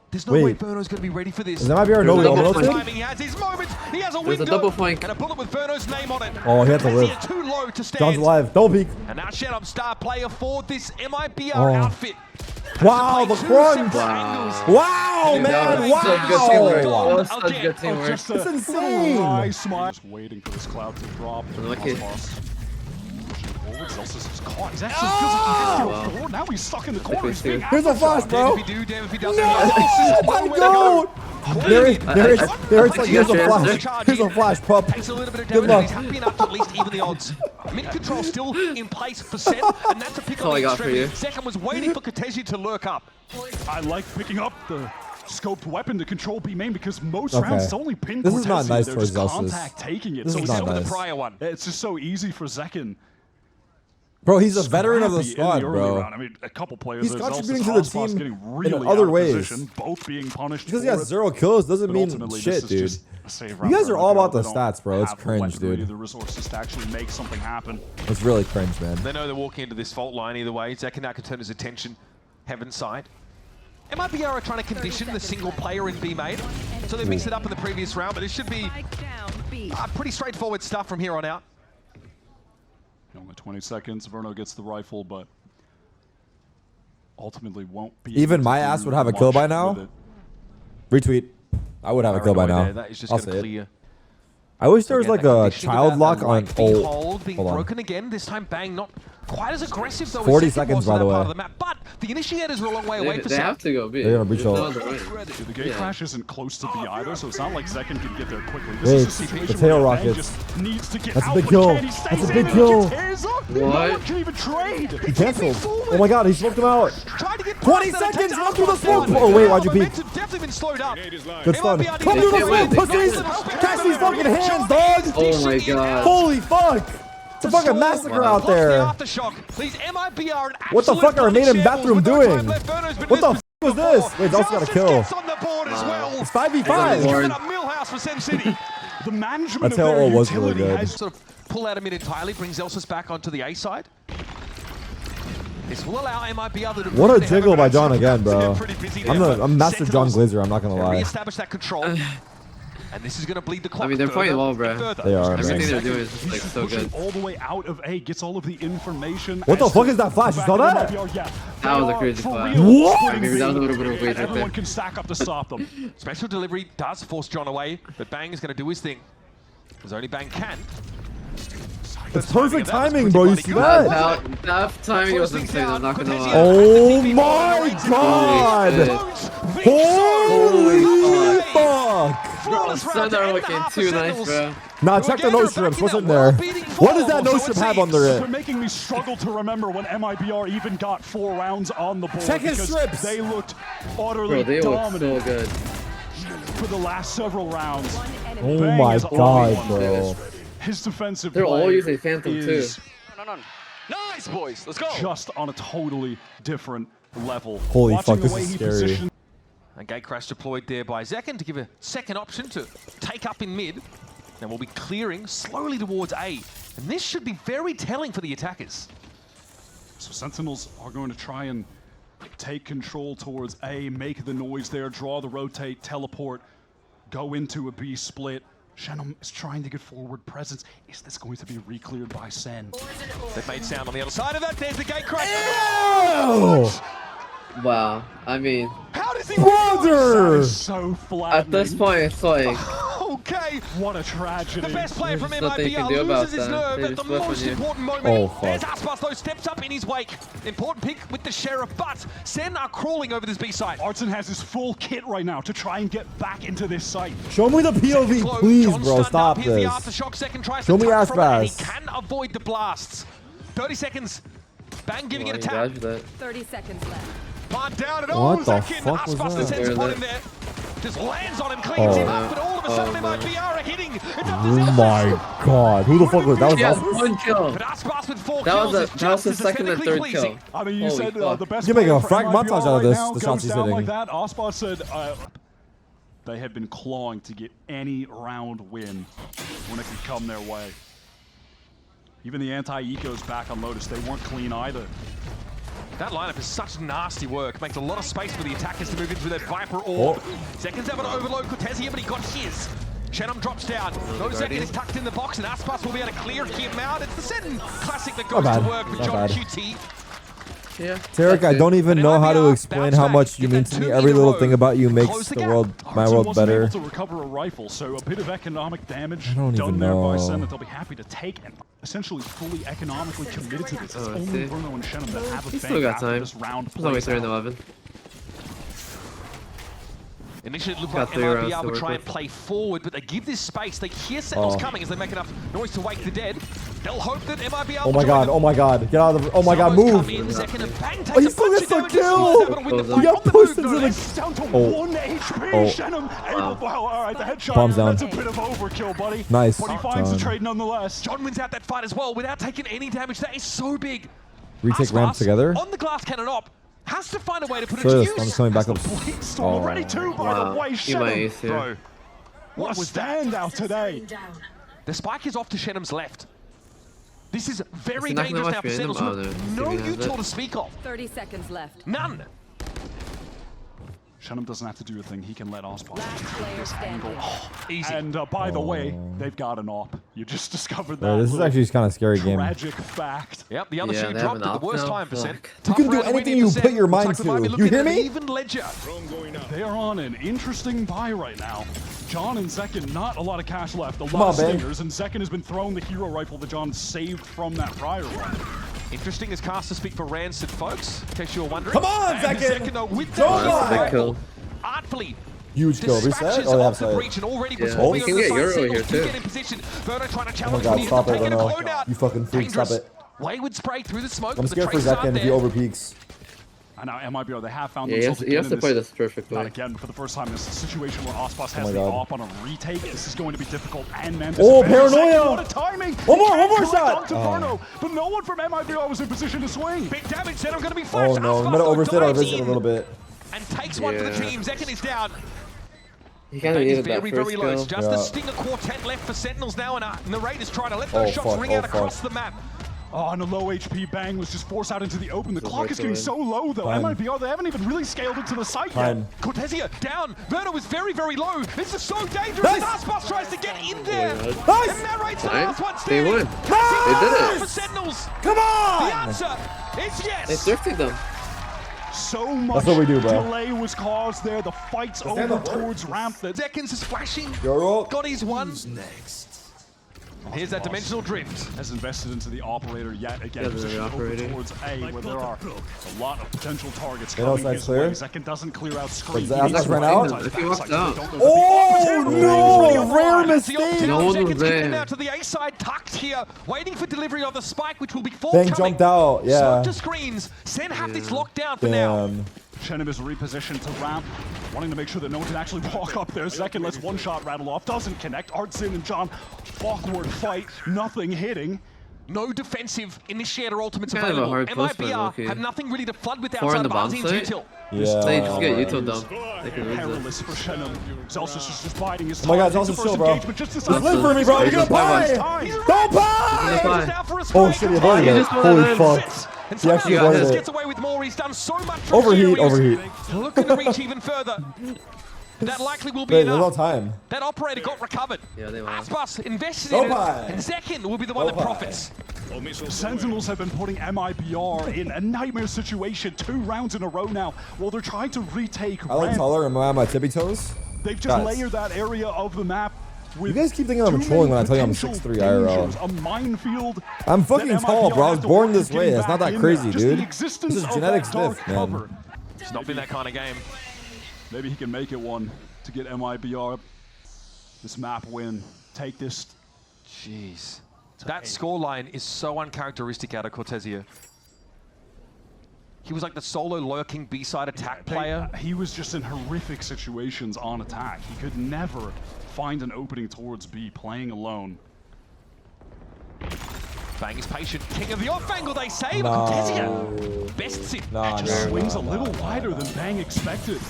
There's no Wait. way Verno's going to be ready for this. Is that MIBR no There's a double rotated? flank. Timing, he has his moment. He has a There's a window. double flank. And a bullet with Verno's name on it. Oh, he had to live. Too low to stand. John's alive. Double peek. And now Shenum, star player for this MIBR Oh. outfit. Wow, the Two crunch. separate Wow. angles. Wow, Dude, that man. was such good teamwork. That Wow. was such good teamwork. Just a That's insane. wry smile. Just waiting for this cloud to drop. Lucky. Pushing forward. Celsius is caught. He's actually feels like he has to go forward. Now he's stuck in the corner. He's being Here's a flash, Damn bro. if he do, damn if he doesn't. Oh my god. There it's like, here's a flash. Here's a flash, pup. Takes a little bit of Good damage, but luck. he's happy enough to at least even the odds. Mid control still in place for Sen, and that's a pick all on I the got for extremity. you. Second was waiting for Cortesia to lurk up. I like picking up the scoped weapon to control B main because most Okay. rounds it's only pin This is not Cortesia. nice They're towards just Celsius. contact taking it. This so is it's not so- With nice. the prior one. It's just so easy for Zekin. Bro, he's a veteran of the squad, bro. I mean, a couple players. He's contributing to the team in other ways. Both being punished because he has 0 kills doesn't mean shit, dude. You guys are all about the stats, bro. It's cringe, dude. The resources to actually make something happen. It's really cringe, man. They know they're walking into this fault line either way. Zek now can turn his attention heaven side. MIBR are trying to condition the single player in B main, so they mixed it up in the previous round, but it should be pretty straightforward stuff from here on out. Only 20 seconds. Verno gets the rifle, but ultimately won't be. Even my ass would have a kill by now. Retweet. I would have a kill by now. That is just going to clear. I wish there was like a child lock on hold being broken again. This time Bang not quite as aggressive though. 40 seconds by the way. But the initiators are a long way away for They have to go B. They're gonna breach hold. The gate crash isn't close to B either, so it's not like Zekken can get there quickly. This is a situation the tail rockets. That's a big kill. That's a big kill. What? Can't even trade. He canceled. Oh my god, he smoked him out. 20 seconds. Run through the smoke. Oh wait, why'd you peek? Definitely been slowed up. Good stun. Come through the smoke, pussies. Catch these fucking hands, dog. Oh my god. Holy fuck. It's a fucking massacre out there. What the fuck are main bathroom doing? What the f was this? Wait, Zelsa got a kill. It's 5v5. The management of their was really good. Sort of pull out him in entirely, brings Zelsus back onto the A side. This will allow MIBR to what a jiggle by John again, bro. I'm Master John Glazer, I'm not gonna lie. Reestablish that control. And this is going to bleed the clock. I mean, they're playing well, bro. They are, everything they're doing is just like so good. All the way out of A, gets all of the information. What the fuck is that flash? You saw that? That was a crazy flash. What? Maybe that was a little bit of a waste right Everyone there. can stack up to stop them. Special delivery does force John away, but Bang is going to do his thing. Because only Bang can. It's perfect timing, bro. You see that? That timing was insane. I'm not gonna lie. Oh my god! Holy fuck! Suns are looking too nice, bro. Nah, check the nose strips. What's in there? What does that nose strip have under They're it? making me struggle to remember when MIBR even got 4 rounds on the board. Check his strips. They looked utterly Bro, they look dominant so good. for the last several rounds. Oh Bang my is god, on bro. His defensive They're play all using Phantom too. No. Nice, boys. Let's go. Just on a totally different level. Holy Watching fuck, the this way is he scary. positioned- A gate crash deployed there by Zekken to give a second option to take up in mid. And we'll be clearing slowly towards A. And this should be very telling for the attackers. So Sentinels are going to try and take control towards A, make the noise there, draw the rotate, teleport, go into a B split. Shenum is trying to get forward presence. Is this going to be re-cleared by Sen? They've made sound on the other side of that. There's the gate crash. Wow. I mean, How does he Brother! So flat. at this point, it's like, Okay. What a tragedy. The best player from There's nothing you can MIBR do about loses his that. nerve They at just the flip on most you. important moment. Oh, fuck. There's Aspas though, steps up in his wake. Important pick with the Sheriff, but Sen are crawling over this B side. Artson has his full kit right now to try and get back into this site. Show me the POV, please, bro. Stop Here's the this. aftershock. Second tries Show to me tuck from it, and he Aspas. can avoid the blasts. 30 seconds. Bang giving it a tap. dodged that. 30 seconds left. Plant down and What the Zekken. fuck was Aspas that? sends a pot in there. Just lands on him, cleans him up, but all of a sudden MIBR are hitting. It's up to Oh my god. Who the fuck was that? Was He has Aspas? one kill. But Aspas with 4 That kills was is the just as second and aesthetically third pleasing. kill. I mean, you Holy said fuck. the best You make a player for frag MIBR montage out of right this, now the goes shots he's down hitting. like that. Aspas said they had been clawing to get any round win when it could come their way. Even the anti-ecos back on Lotus, they weren't clean either. That lineup is such nasty work. Makes a lot of space for the attackers to move in through that Viper orb. Seconds have an overload Cortezia, but he got his. Shenum drops down. No Zekken is tucked in the box, and Aspas will be able to clear him out. It's the Sen classic that goes Not to bad. work with Not John bad. QT. Yeah. Tarik, I don't even know how to explain how much you mean to me. Every little thing about you makes Close the the gap. world, my Artson world wasn't better. able to recover a rifle, so a bit of economic damage don't done even there by know. Sen that they'll be happy to take and essentially fully economically committed to this. It's only see. Bruno and Shenum that have a He's bank still got after time. this round There's only plays 3 and out. 11. Initially, it looked Got like 3 rounds MIBR to would work try and with. play forward, but they give this space. They hear Sentinels Oh. coming as they make enough noise to wake the dead. They'll hope that MIBR Oh my god, oh my god. Get out of the... Oh my god, move. Oh, he still gets the kill. He got pushed into the... Down to 1 HP. Shenum able... Wow, all right, the headshot. Bombs down. That's a bit of overkill, buddy. Nice. But he finds the trade nonetheless. John wins out that fight as well without taking any damage. That is so big. Retake ramp together. On the glass cannon op. Has to find a way to put it to use. I'm coming back up. Already too, by the way, Shenum. Bro. What a standout today. The spike is off to Shenum's left. This is very dangerous now for Sentinels. No util to speak of. 30 seconds left. None. Shenum doesn't have to do a thing. He can let Ospas Player this angle. Easy. And by the way, they've got an op. You just discovered that. This is actually just kind of scary game. Tragic fact. Yep, the other shoe dropped at the worst time for Sen. You can do anything you put your mind to. You hear me? Even ledger. They are on an interesting buy right now. John and Zekin, not a lot of cash left. A lot of stingers, and Zekin has been thrown the hero rifle that John saved from that prior one. Interesting as casters speak for Rancid, folks, in case you were wondering. Come on, Zekin! Though, with that kill. Artfully. Huge kill. Reset? Oh, that's right. Breach and already You can get Euro here, too. Get in position. Verno trying to Oh challenge my god, stop it, Verno. out. You fucking freak, stop it. Wayward spray through the smoke. I'm scared for Zekin if he overpeaks. And now MIBR, they have found themselves again. He has to play this perfectly. Not again, but for the first time in this situation where Ospas has the op on a retake. This is going to be difficult. And man, paranoia! What a timing! One more shot! Verno, but no one from MIBR was in position to swing. Big damage, Sentinel going to be flashed. Oh no, I'm going to overfit our visit a little bit. And takes one for the team. Zekin is down. He kind of needed that very first low. kill. It's just the Stinger quartet left for Sentinels now, and the Raiders trying to let those shots ring out across the map. Oh, and a low HP Bang was just forced out into the open. The clock is getting so low, though. MIBR, they haven't even really scaled into the site yet. Cortesia down. Verno is very, very low. This is so dangerous. Aspas tries to get in there. Nice. And narrates the last one They standing. won. They did it. For Sentinels. Come on! The answer is yes. They thrifted them. So much delay was caused there. The fight's over towards ramp. Zekins is flashing. You're got his one. Who's next? Here's that dimensional drift. Has invested into the operator yet again. Position over towards A, where there are a lot of potential targets coming his way. Zekin doesn't clear out screen. That's ran out. If he walks out. Oh no! Rare mistake. No one was there. Now to the A side, tucked here, waiting for delivery of the spike, which will be Bang jumped out. Yeah. Smoke to screens. Sen have this locked down for now. Shenum is repositioned to ramp, wanting to make sure that no one can actually walk up there. Zekin lets one shot rattle off, doesn't connect. Artsin and John, awkward fight, nothing hitting. No defensive initiator ultimates Kind of available. MIBR have nothing really to flood with outside of Arzin's util. They just get util dump. They can lose Perilous for Shenum. Zelsus is just biding his time. Oh my god, Zelsus chill, bro. Just live for me, bro. You're gonna buy. Don't buy! Oh shit, he avoided it. Holy fuck. And he actually avoided it. Gets away with more. He's done so much. Overheat. Looking to reach even further. That likely will be enough. enough. There's no time. That operator got recovered. Yeah, they won. Aspas invested in it, and Zekin will be the one that profits. Sentinels have been putting MIBR in a nightmare situation 2 rounds in a row now, while they're trying to retake I like taller. Am I on my tippy toes? They've just layered that area of the map. You guys keep thinking I'm trolling when I tell you I'm 6'3" IRL. A minefield. I'm fucking tall, bro. I was born this way. It's not that crazy, dude. This is genetic stiff, man. It's not been that kind of game. Maybe he can make it one to get MIBR this map win. Take this. Jeez. That scoreline is so uncharacteristic out of Cortesia. He was like the solo lurking B-side attack player. He was just in horrific situations on attack. He could never find an opening towards B, playing alone. Bang is patient. King of the off angle, they say, but Cortesia, best sit. Swings a little wider than Bang expected.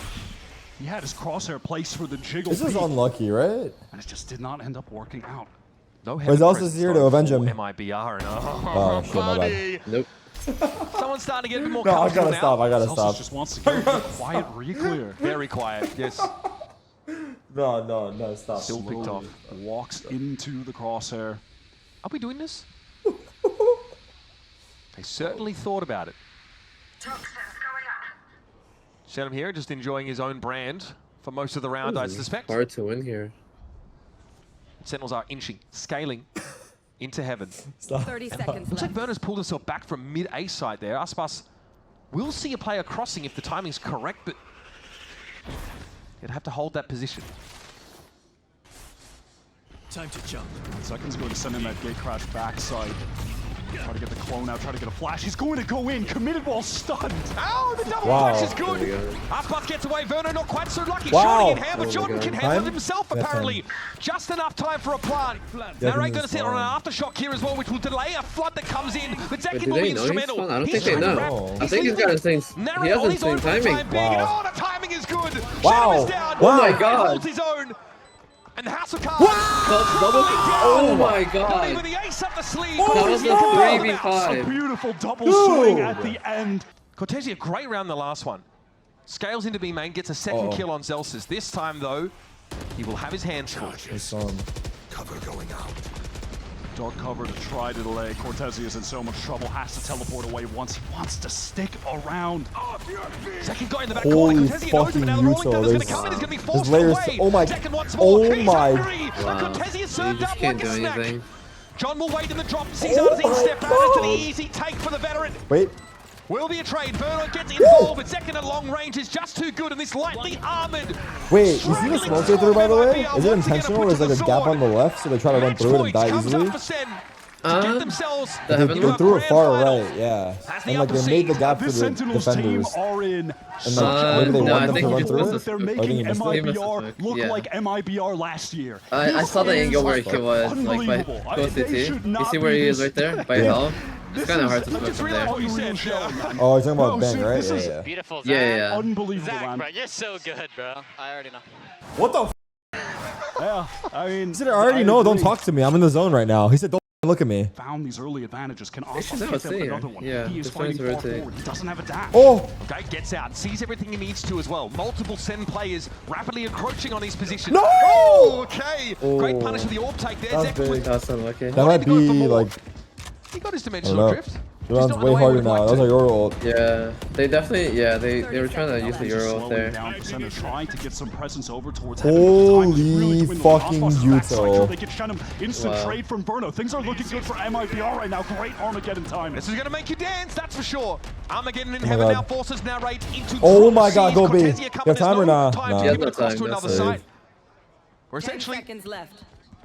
He had his crosshair placed for the jiggle. This is unlucky, right? And it just did not end up working out. No heaven presence here to avenge him. MIBR and oh shit, my bad. Nope. Someone's starting to get a bit more I comfortable gotta stop. I gotta stop. Just wants to get a quiet re-clear. Very quiet, yes. No, stop. Still picked off. Walks into the crosshair. Are we doing this? They certainly thought about it. Shenum here, just enjoying his own brand for most of the round, I suspect. Hard to win here. Sentinels are inching, scaling into heaven. 30 seconds Looks like Verno's pulled himself back from mid-A side there. Aspas will see a player crossing if the timing's correct, but he'd have to hold that position. Time to jump. Second's going to send in that gate crash backside. Try to get the clone out, try to get a flash. He's going to go in, committed while stunned. Oh, the double flash is good. Aspas gets away. Verno not quite so lucky. Shooting in hand, but Jordan can handle it himself, apparently. Just enough time for a plant. Narrate going to sit on an aftershock here as well, which will delay a flood that comes in. But Zekin will be instrumental. I don't think they know. I think he's got insane. He has insane timing. Oh, the timing is good. Wow. Down. Oh my god. Holds his own. And Hasukar. Oh my god. With the ace up the sleeve. That was a 3v5. A beautiful double swing at the end. Cortesia, great round the last one. Scales into B main, gets a second kill on Zelsis. This time, though, he will have his hands full. Cover going out. Dark cover to try to delay. Cortesia is in so much trouble, has to teleport away once. He wants to stick around. Second guy in the back Holy corner. Cortesia knows him, now the rolling thunder's going to come in. He's going to be forced away. Oh my. Second once more. Oh my. Cortesia served up can't like a do snack. anything. John will wait in the drop. Sees Arzine step out into the easy take for the veteran. Wait. Will be a trade. Verno gets involved, but second at long range is just too good, and this lightly armored. Wait, you see the smoke right through, by the way? Is it intentional or is it like a gap on the left so they try to run through it and die easily? They threw it far right, yeah. And like they made the gap for the Sentinels defenders. team are in. And like maybe they want them to run through it? They're making MIBR look like MIBR last year. I saw the angle where he was, like by VCT. You see where he is right there? By Hell? It's kind of hard to smoke from there. Oh, you're talking about Ben, right? Yeah. Beautiful, Zach. Yeah. Unbelievable, Zach, man. bro, you're so good, bro. I already know. What the f? Yeah, I mean... He said, I already know, don't talk to me. I'm in the zone right now. He said, don't look at me. Found these early advantages. Can also should get have them a another one. yeah, He is just trying fighting to far rotate. forward. He doesn't have a dash. Oh! Guy gets out, sees everything he needs to as well. Multiple SEN players rapidly encroaching on his position. No! Oh, okay. Oh. Great punish with the orb take there. That's big. That's unlucky. That might be like... He got his dimensional drift. John's way harder now. Those are your ult. Yeah, they definitely, they were trying to use the Euro ult there. Trying to get some presence over towards Holy fucking Yuto. They get Shenum. Instant trade from Verno. Things are looking good for MIBR right now. Great Armageddon time. This is going to make you dance, that's for sure. Armageddon in heaven now forces narrate into... Oh my god, go B. You have time or not? Time to give it across to another site. We're essentially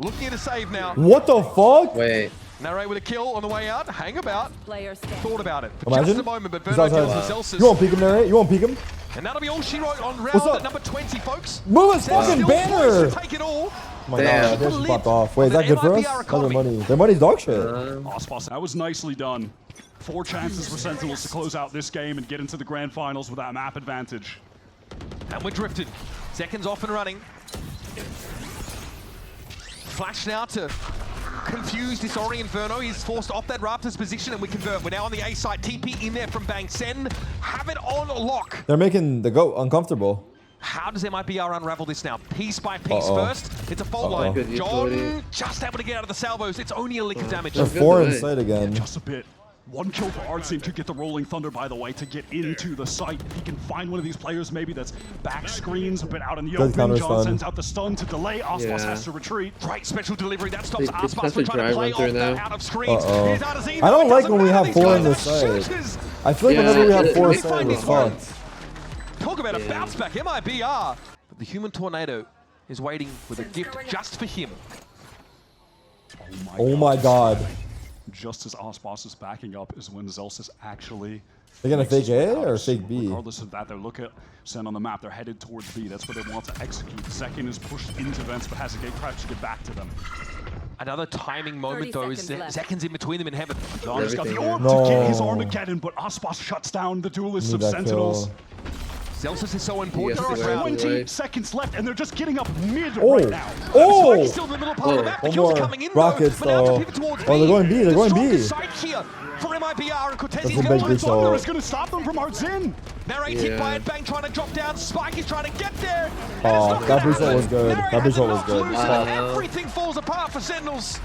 looking at a save now. What the fuck? Wait. Narrate with a kill on the way out. Hang about. Thought about it. Imagine. Just a moment, but Verno kills the Celsius. You won't peek him, Narrate? You won't peek him? And that'll be all she wrote on round number 20, folks. Move his fucking banner! Take it all. Oh my god, they just popped off. Wait, is that good for us? That's their money. Their money's dog shit. That was nicely done. 4 chances for Sentinels to close out this game and get into the grand finals with that map advantage. And we're drifted. Seconds off and running. Flash now to confuse, disorient Verno. He's forced off that Raptors position and we convert. We're now on the A side. TP in there from Bang. Sen have it on lock. They're making the GOAT uncomfortable. How does MIBR unravel this now? Piece by piece first. It's a fault line. John just able to get out of the salvos. It's only a lick of damage. They're 4 inside again. Just a bit. 1 kill for Arzine to get the Rolling Thunder, by the way, to get into the site. If he can find one of these players maybe that's back screens, a bit out in the open. John sends out the stun to delay. Aspas has to retreat. Great special delivery. That stops Aspas from trying to play off that out of screens. I don't like when we have 4 in the site. I feel like whenever we have 4 inside, we're fucked. Talk about a bounce back, MIBR. But the human tornado is waiting with a gift just for him. Oh my god. Just as Aspas is backing up is when Zelsis actually... They're gonna fake A or fake B? Regardless of that, they look at Sen on the map. They're headed towards B. That's where they want to execute. Second is pushed into vents, but has a gate crash to get back to them. Another timing moment though is seconds in between them in heaven. Don's got the orb to get his Armageddon, but Aspas shuts down the duelists of Sentinels. Zelsis is so important. There are 20 seconds left, and they're just getting up mid right now. Oh! Still in the middle part of the map. The more coming in, rockets though. Oh, they're going B. They're going B. For MIBR and Cortesia's Thunder is going to stop them from Arzine. Narrated by it, Bang trying to drop down. Spike is trying to get there. Oh, that bridge was good. That bridge was good. Everything falls apart for Sentinels.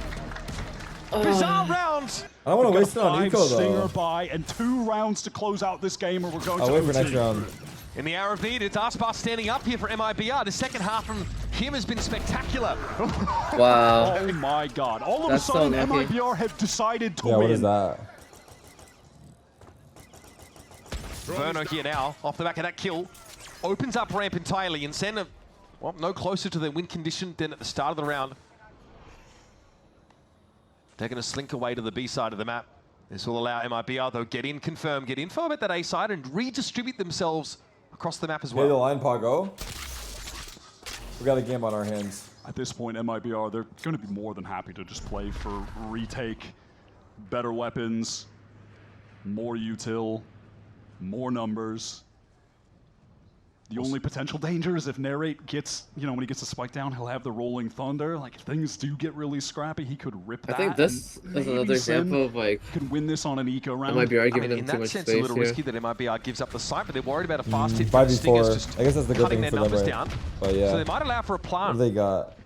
Bizarre rounds. I don't want to waste it on Eco though. Stinger by and 2 rounds to close out this game, or we're going to wait for next round. In the hour of need, it's Aspas standing up here for MIBR. The second half from him has been spectacular. Wow. Oh my god. All of a sudden, MIBR have decided to win. Yeah, what is that? Verno here now, off the back of that kill. Opens up ramp entirely and Sen, well, no closer to the win condition than at the start of the round. They're going to slink away to the B side of the map. This will allow MIBR, though, get in, confirm, get info about that A side and redistribute themselves across the map as well. Hey, the line, Pago. We got a game on our hands. At this point, MIBR, they're going to be more than happy to just play for retake, better weapons, more util, more numbers. The only potential danger is if Narrate gets, you know, when he gets a spike down, he'll have the Rolling Thunder. Like, if things do get really scrappy, he could rip that. I think this is another example of, like, could win this on an eco round. MIBR giving them in too that much sense, space a little here. risky that MIBR gives up the site, but they're worried about a fast hit. 5v4. Just I guess that's the good cutting thing their for them, numbers right? down. But yeah. So they might allow for a What plant. do they got?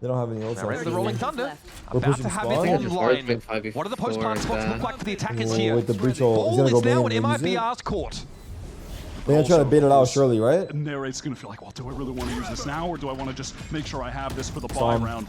They don't have any ults. Now, the Rolling Thunder We're about pushing to have spawn? it online. It's hard to What do the post-plant spots look like for the attackers Oh, here? with the breach ult. He's Ball gonna go is now main in and use it? MIBR's court. They're gonna try to bait it out, surely, right? Narrate's gonna feel like, well, do I really want to use this now, or do I want to just make sure I have this for the buy round?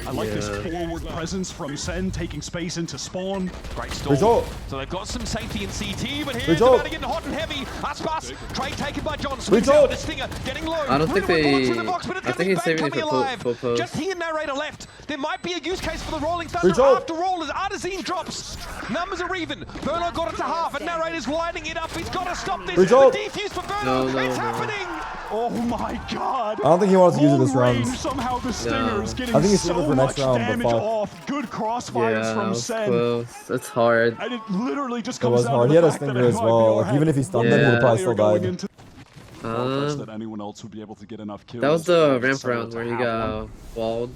I like this forward presence from Sen, taking space into spawn. Great stall. Result. So they've got some safety in CT, but here's Result. about to get hot and heavy. Aspas, trade taken by John. Swings out the Stinger, getting low. I don't think River they- bullets in the box, but it's I think he's coming saving back, it for coming alive. full post. Just he and Narrator left. There might be a use case for the Rolling Thunder Result. after all as Artazine drops. Numbers are even. Burno got it to half, and Narrator's lining it up. He's got to stop this. Result. The defuse for Burno. No, It's no. happening. Oh my god! I don't think he wants to use it this Long round. range, somehow the Stinger is getting I think he's so saving it for much next round, but damage fuck. off. Good crossfires Yeah, from that was Sen. close. It's hard. And it literally just It comes was down hard. to He the had a fact that stinger as MIBR well. Like, had even if he stunned him, he Yeah. would probably still going died. into that anyone else would be able to get enough kills. That was the to ramp settle round to where he have got one. walled.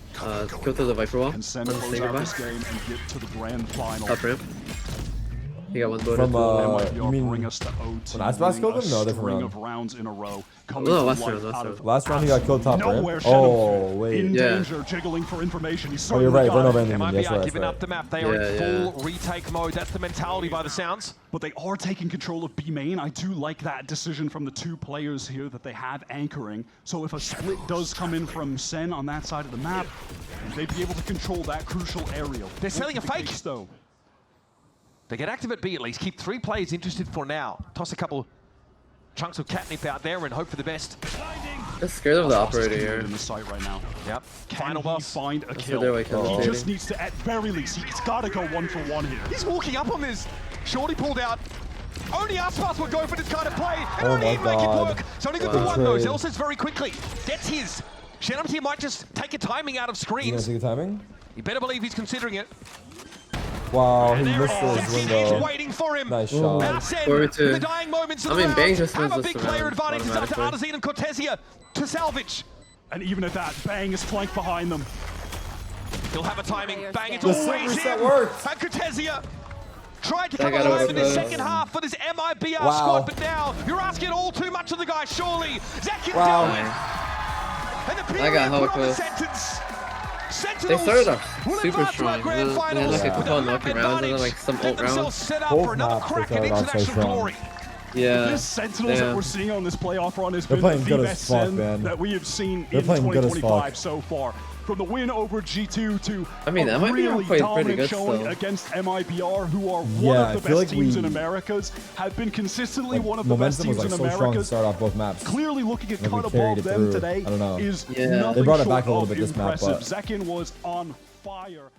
Go through the Viper wall. And Sen on the close Stinger out buy. this game and get to the grand final. Top ramp. He got one boat. From, MIBR you mean bring us to OT, when Aspas killed him? No, different string round. of rounds in a row. Coming No, to last life round, last out round. of Last round he got killed top nowhere. ramp. Shen Oh, wait. in Yeah. danger, jiggling for information. He's Oh, you're certainly right. Burno got it. abandoned him. That's MIBR right. giving That's up the right. map. They are Yeah, in full retake mode. That's the mentality by the sounds. But they are taking control of B main. I do like that decision from the two players here that they have anchoring. So if a split does come in from Sen on that side of the map, they'd be able to control that crucial area. They're selling a The fake. case, though. They get active at B at least. Keep 3 players interested for now. Toss a couple chunks of catnip out there and hope for the best. Just scared of the Aspas is operator committed here. in the site right now. Yep. Can Final he boss. find a That's kill? what they're like He hesitating. just needs to, at very least, he's got to go 1-for-1 here. He's walking up on this. Shorty pulled out. Only Aspas would go for this kind of play. And Oh only my he'd make it God. work. It's only good Wow. for one though. Trade. Zelsa's very quickly gets his. Shenums here might just take a timing out of You gonna screens. take a timing? You better believe he's considering it. Wow, he And there missed it is. his He's window. waiting for him. Nice Now shot. Sen, Forward to- in the dying moments of I the mean, Bang round, just have wins a this big player round advantage. It's up to automatically. Artazine and Cortesia to salvage. And even at that, Bang is flanked behind them. He'll have a timing. Bang, it's The always reset him. worked. And Cortesia tried to That come got alive in the overcast. second half for this MIBR Wow. squad, but now you're asking all too much of the guy, surely. Zekin Wow. dealt with. And the That period got put on the hella sentence. They Sentinels started off will super advance to our strong. grand They finals had like a with couple a of map knocking rounds and then advantage. like some Get ult themselves rounds. set up Both for another maps they crack at started off so international strong. glory. Yeah. This Sentinels that we're seeing on this playoff run has They're been the playing good as best fuck, Sen man. that we have seen They're in playing good as 2025 fuck. so far. From the win over G2 to I mean, a MIBR really played pretty dominant good showing still. against MIBR, who are one Yeah, of the I feel best like teams we- in Americas, have been consistently Like, one of the best momentum was teams like in so strong to Americas. start off both maps. Clearly looking at Like, we cut carried above it them through. today I don't know. is Yeah. nothing They brought it short back a little of bit this map, impressive. but- Zekin was on fire.